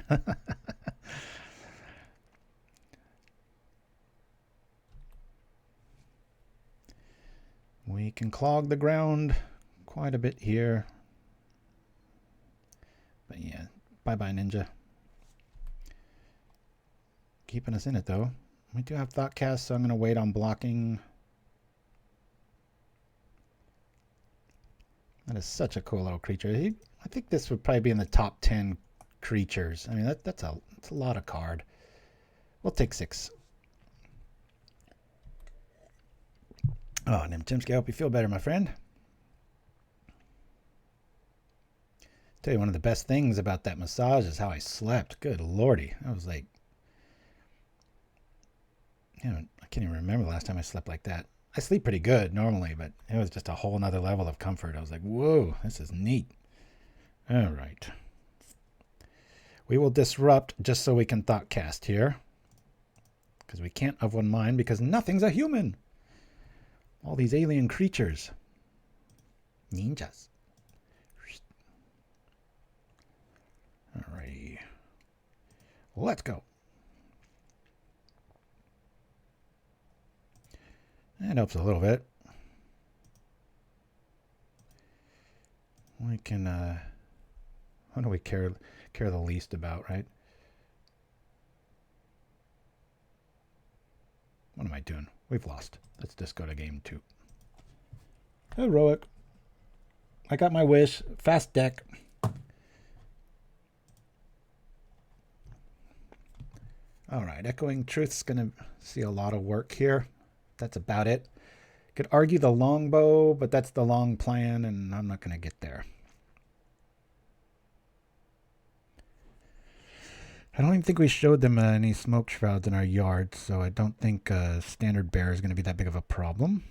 We can clog the ground quite a bit here. But yeah, bye-bye, Ninja. Keeping us in it, though. We do have Thoughtcast, so I'm going to wait on blocking. That is such a cool little creature. I think this would probably be in the top 10 creatures. I mean, that's a lot of card. We'll take 6. Oh, Chimpskey, I hope you feel better, my friend. Tell you, one of the best things about that massage is how I slept. Good lordy. I was like, you know, I can't even remember the last time I slept like that. I sleep pretty good normally, but it was just a whole nother level of comfort. I was like, whoa, this is neat. All right. We will disrupt just so we can Thoughtcast here. Because we can't of one mind because nothing's a human. All these alien creatures. Ninjas. Alrighty. Let's go. That helps a little bit. We can, what do we care the least about, right? What am I doing? We've lost. Let's just go to game 2. Heroic. I got my wish. Fast deck. Alright, Echoing Truth's going to see a lot of work here. That's about it. Could argue the Longbow, but that's the long plan, and I'm not going to get there. I don't even think we showed them any Smoke Shrouds in our yard, so I don't think Standard Bear is going to be that big of a problem.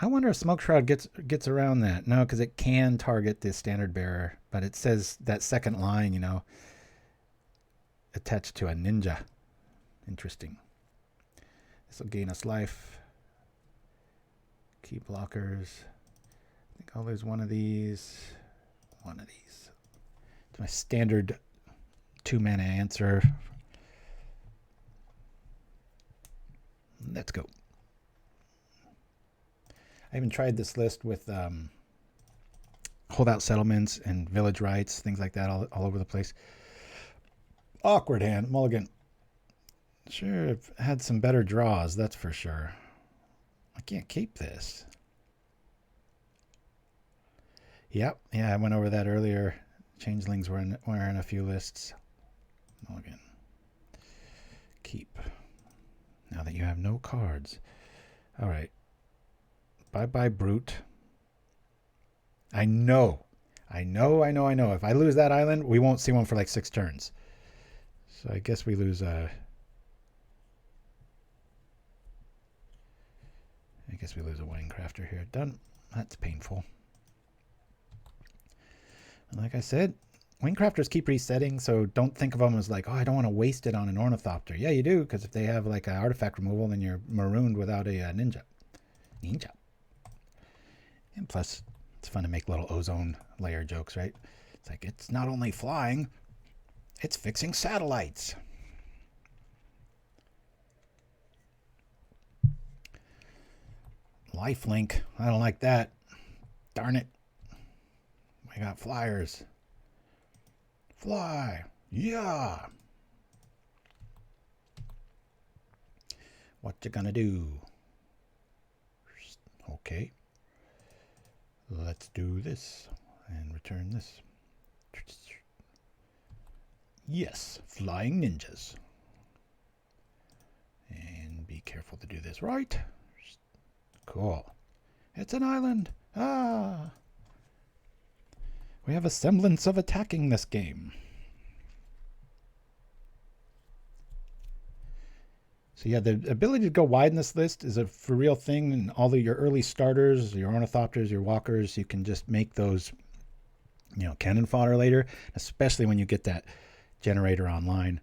I wonder if Smoke Shroud gets around that. No, because it can target the Standard Bearer, but it says that second line, you know, attached to a ninja. Interesting. This will gain us life. Key blockers. I think I'll lose one of these. One of these. It's my standard 2-mana answer. Let's go. I even tried this list with holdout settlements and village rights, things like that, all over the place. Awkward hand, mulligan. Sure, I've had some better draws, that's for sure. I can't keep this. Yep, yeah, I went over that earlier. Changelings were in a few lists. Mulligan. Keep. Now that you have no cards. All right. Bye-bye, Brute. I know. If I lose that island, we won't see one for like 6 turns. So I guess we lose a Wingcrafter here. Done. That's painful. And like I said, Wingcrafters keep resetting, so don't think of them as like, oh, I don't want to waste it on an Ornithopter. Yeah, you do, because if they have like an artifact removal, then you're marooned without a ninja. And plus, it's fun to make little ozone layer jokes, right? It's like, it's not only flying, it's fixing satellites. Lifelink, I don't like that. Darn it. We got flyers. Fly. Yeah. What you gonna do? Okay. Let's do this and return this. Yes, flying ninjas. And be careful to do this right. Cool. It's an island. Ah. We have a semblance of attacking this game. So yeah, the ability to go wide in this list is a for real thing. And all of your early starters, your Ornithopters, your Walkers, you can just make those cannon fodder later, especially when you get that generator online.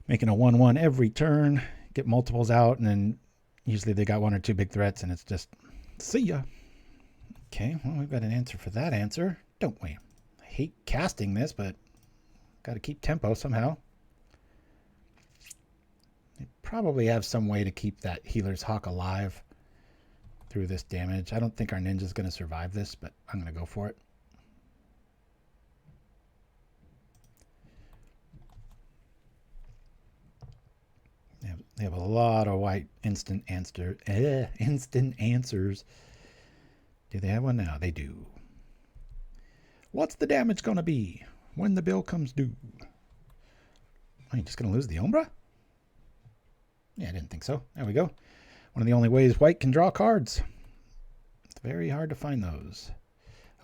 Making a 1/1 every turn, get multiples out, and then usually they got 1 or 2 big threats, and it's just, see ya. Okay, well, we've got an answer for that answer, don't we? I hate casting this, but got to keep tempo somehow. They probably have some way to keep that Healer's Hawk alive through this damage. I don't think our ninja's going to survive this, but I'm going to go for it. They have a lot of white instant answers. Do they have one now? They do. What's the damage going to be when the bill comes due? Are you just going to lose the Umbra? Yeah, I didn't think so. There we go. One of the only ways white can draw cards. It's very hard to find those.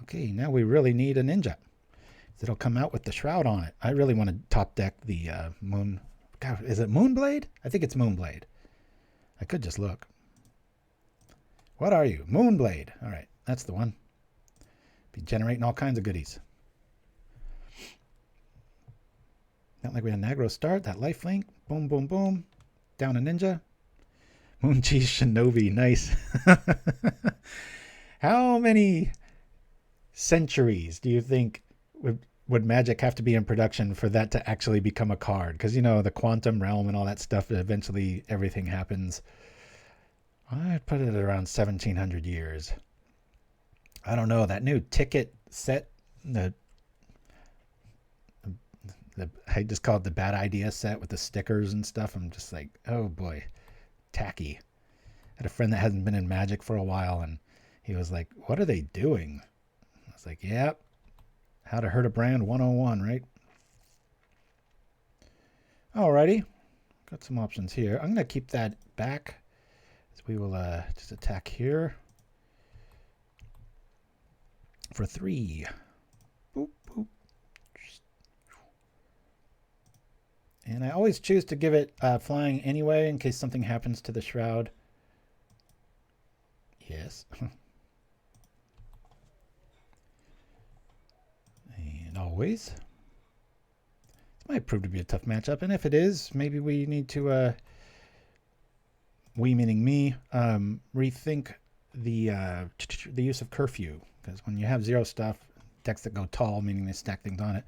Okay, now we really need a ninja. It'll come out with the shroud on it. I really want to top deck the moon. God, is it Moonblade? I think it's Moonblade. I could just look. What are you? Moonblade. All right, that's the one. Be generating all kinds of goodies. Not like we had an aggro start. That lifelink. Boom, boom, boom. Down a ninja. Moon Cheese Shinobi. Nice. How many centuries do you think would Magic have to be in production for that to actually become a card? Because, the quantum realm and all that stuff, eventually everything happens. I put it at around 1700 years. I don't know. That new ticket set, I just call it the bad idea set with the stickers and stuff. I'm just like, oh boy, tacky. I had a friend that hasn't been in Magic for a while, and he was like, what are they doing? I was like, yep. How to hurt a brand 101, right? Alrighty. Got some options here. I'm going to keep that back. So we will just attack here. For 3. Boop, boop. And I always choose to give it flying anyway in case something happens to the shroud. Yes. And always. This might prove to be a tough matchup, and if it is, maybe we need to, we meaning me, rethink the use of curfew. Because when you have 0 stuff, decks that go tall, meaning they stack things on it,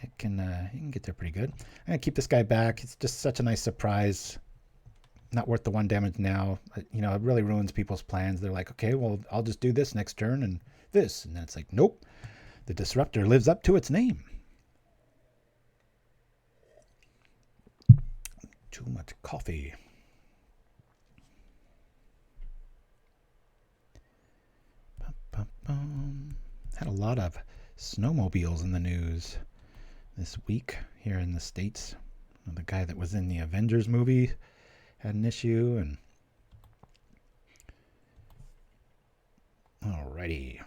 you can get there pretty good. I'm going to keep this guy back. It's just such a nice surprise. Not worth the 1 damage now. It really ruins people's plans. They're like, okay, well, I'll just do this next turn and this. And then it's like, nope. The Disruptor lives up to its name. Too much coffee. Bum, bum, bum. Had a lot of snowmobiles in the news this week here in the States. The guy that was in the Avengers movie had an issue, and alrighty.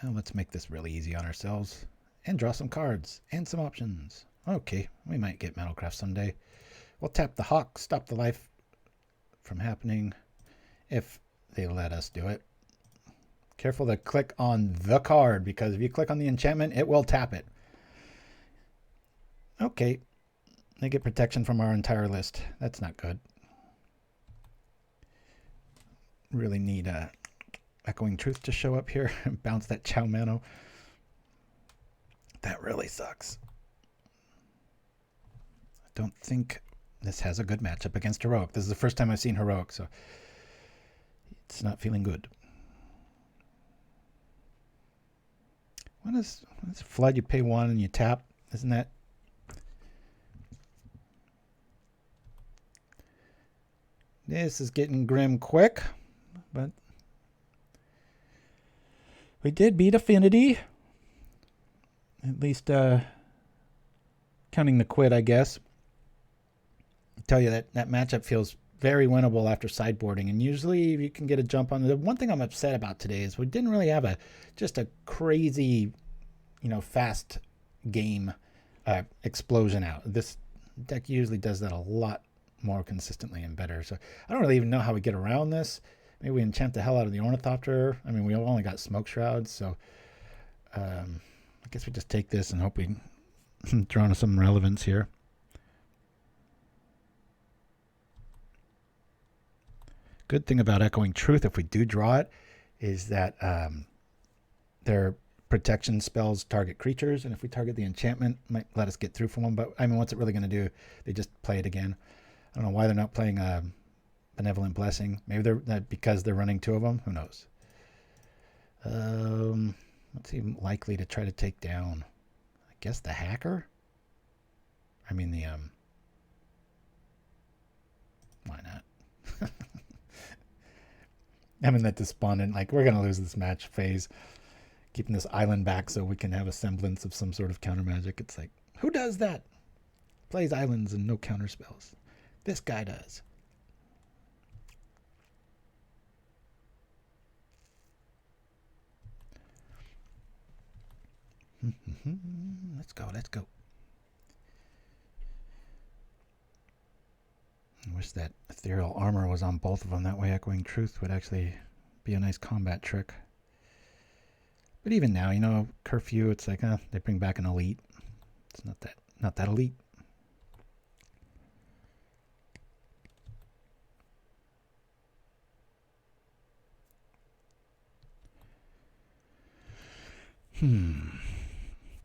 Well, let's make this really easy on ourselves and draw some cards and some options. Okay, we might get Metalcraft someday. We'll tap the Hawk, stop the life from happening if they let us do it. Careful to click on the card, because if you click on the enchantment, it will tap it. Okay, they get protection from our entire list. That's not good. Really need Echoing Truth to show up here and bounce that Chow Mano. That really sucks. I don't think this has a good matchup against Heroic. This is the first time I've seen Heroic, so it's not feeling good. What is Flood? You pay 1 and you tap. Isn't that? This is getting grim quick, but we did beat Affinity. At least counting the quid, I guess. I tell you that matchup feels very winnable after sideboarding, and usually you can get a jump on. The one thing I'm upset about today is we didn't really have just a crazy, fast game explosion out. This deck usually does that a lot more consistently and better. So I don't really even know how we get around this. Maybe we enchant the hell out of the Ornithopter. I mean, we only got Smoke Shrouds, so I guess we just take this and hope we draw into some relevance here. Good thing about Echoing Truth, if we do draw it, is that their protection spells target creatures, and if we target the enchantment, it might let us get through for one. But I mean, what's it really going to do? They just play it again. I don't know why they're not playing Benevolent Blessing. Maybe they're because they're running 2 of them. Who knows? What's he likely to try to take down? I guess the hacker. I mean the Why not? I mean that despondent. Like, we're gonna lose this match phase. Keeping this island back so we can have a semblance of some sort of counter magic. It's like, who does that? Plays islands and no counter spells. This guy does. Let's go, let's go. I wish that ethereal armor was on both of them. That way Echoing Truth would actually be a nice combat trick. But even now, you know, curfew, it's like, they bring back an elite. It's not that elite.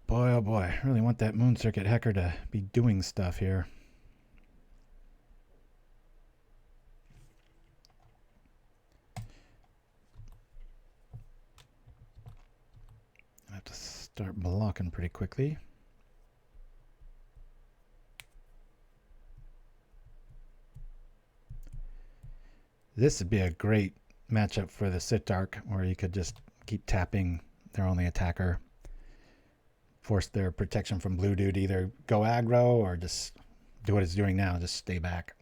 Boy, oh boy, I really want that Moon Circuit Hacker to be doing stuff here. I have to start blocking pretty quickly. This would be a great matchup for the Sitarch, where you could just keep tapping their only attacker. Force their protection from blue dude to either go aggro or just do what it's doing now, just stay back.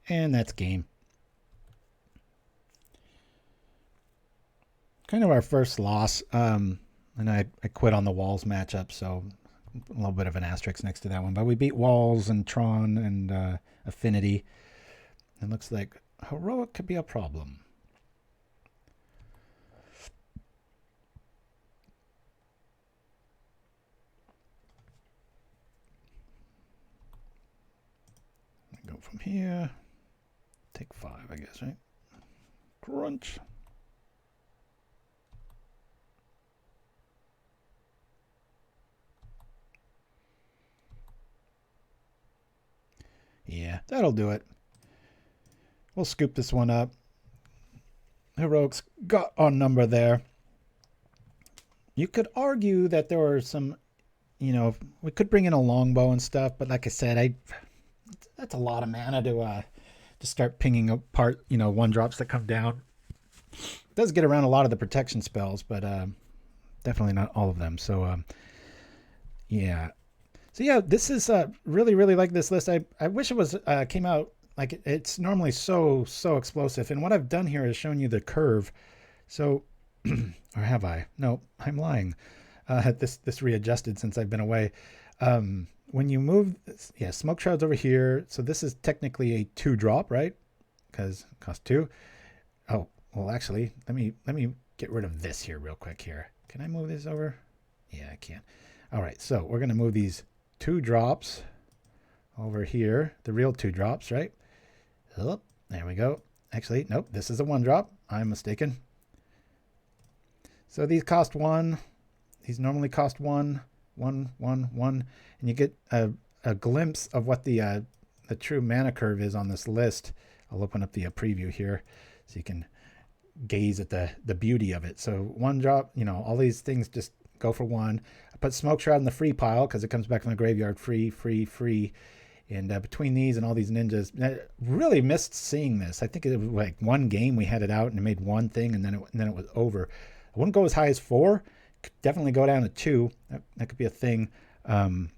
And that's game. Kind of our first loss. And I quit on the Walls matchup, so a little bit of an asterisk next to that one. But we beat Walls and Tron and Affinity. It looks like Heroic could be a problem. Go from here. Take 5, I guess, right? Crunch. Yeah, that'll do it. We'll scoop this one up. Heroics got our number there. You could argue that there were some, you know, we could bring in a longbow and stuff, but like I said, that's a lot of mana to start pinging apart, you know, 1-drops that come down. It does get around a lot of the protection spells, but definitely not all of them. So, yeah. So, yeah, this is really, really like this list. I wish it was came out like it's normally so explosive. And what I've done here is shown you the curve. So, or have I? No, I'm lying. This readjusted since I've been away. When you move, yeah, Smoke Shroud's over here. So this is technically a 2-drop, right? Because it costs 2. Oh, well, actually, let me get rid of this here real quick here. Can I move this over? Yeah, I can. All right, so we're going to move these 2-drops over here. The real 2-drops, right? Oh, there we go. Actually, nope, this is a 1-drop. I'm mistaken. So these cost 1. These normally cost 1. 1, 1, 1, and you get a glimpse of what the true mana curve is on this list. I'll open up the preview here so you can gaze at the beauty of it. So 1-drop, you know, all these things just go for 1. I put Smoke Shroud in the free pile because it comes back from the graveyard free. And between these and all these ninjas, I really missed seeing this. I think it was like one game we had it out and it made one thing and then it was over. I wouldn't go as high as 4. Definitely go down to 2. That could be a thing if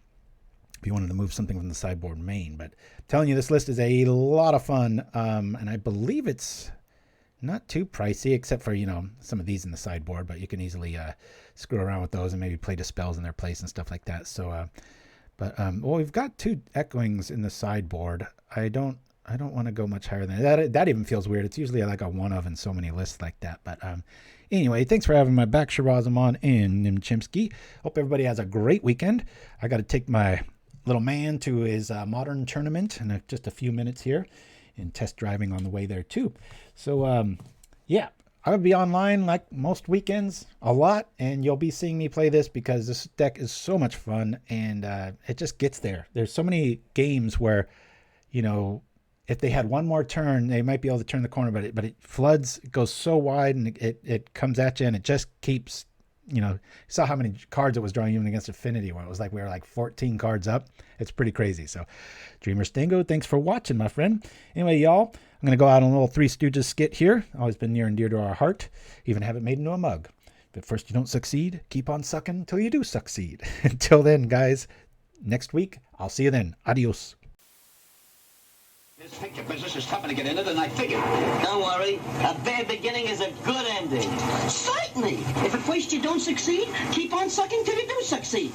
you wanted to move something from the sideboard main. But I'm telling you, this list is a lot of fun, and I believe it's not too pricey, except for, you know, some of these in the sideboard. But you can easily screw around with those and maybe play dispels in their place and stuff like that. So, well, we've got 2 Echoings in the sideboard. I don't I don't want to go much higher than that. That even feels weird. It's usually like a one of in so many lists like that. But anyway, thanks for having my back, Shirazamon and Chimpskey. Hope everybody has a great weekend. I got to take my little man to his modern tournament in just a few minutes here, and test driving on the way there too. So yeah, I'll be online like most weekends a lot, and you'll be seeing me play this because this deck is so much fun, and it just gets there. There's so many games where, you know, if they had one more turn, they might be able to turn the corner, but it floods, it goes so wide, and it comes at you, and it just keeps, you know, saw how many cards it was drawing even against Affinity, where it was like we were like 14 cards up. It's pretty crazy. So Dreamer Stingo, thanks for watching, my friend. Anyway, y'all, I'm going to go out on a little Three Stooges skit here. Always been near and dear to our heart. Even have it made into a mug. But first you don't succeed, keep on sucking until you do succeed. Until then, guys, next week, I'll see you then. Adios. This picture business is tougher to get into than I figured. Don't worry. A bad beginning is a good ending. Certainly. If at first you don't succeed, keep on sucking till you do succeed.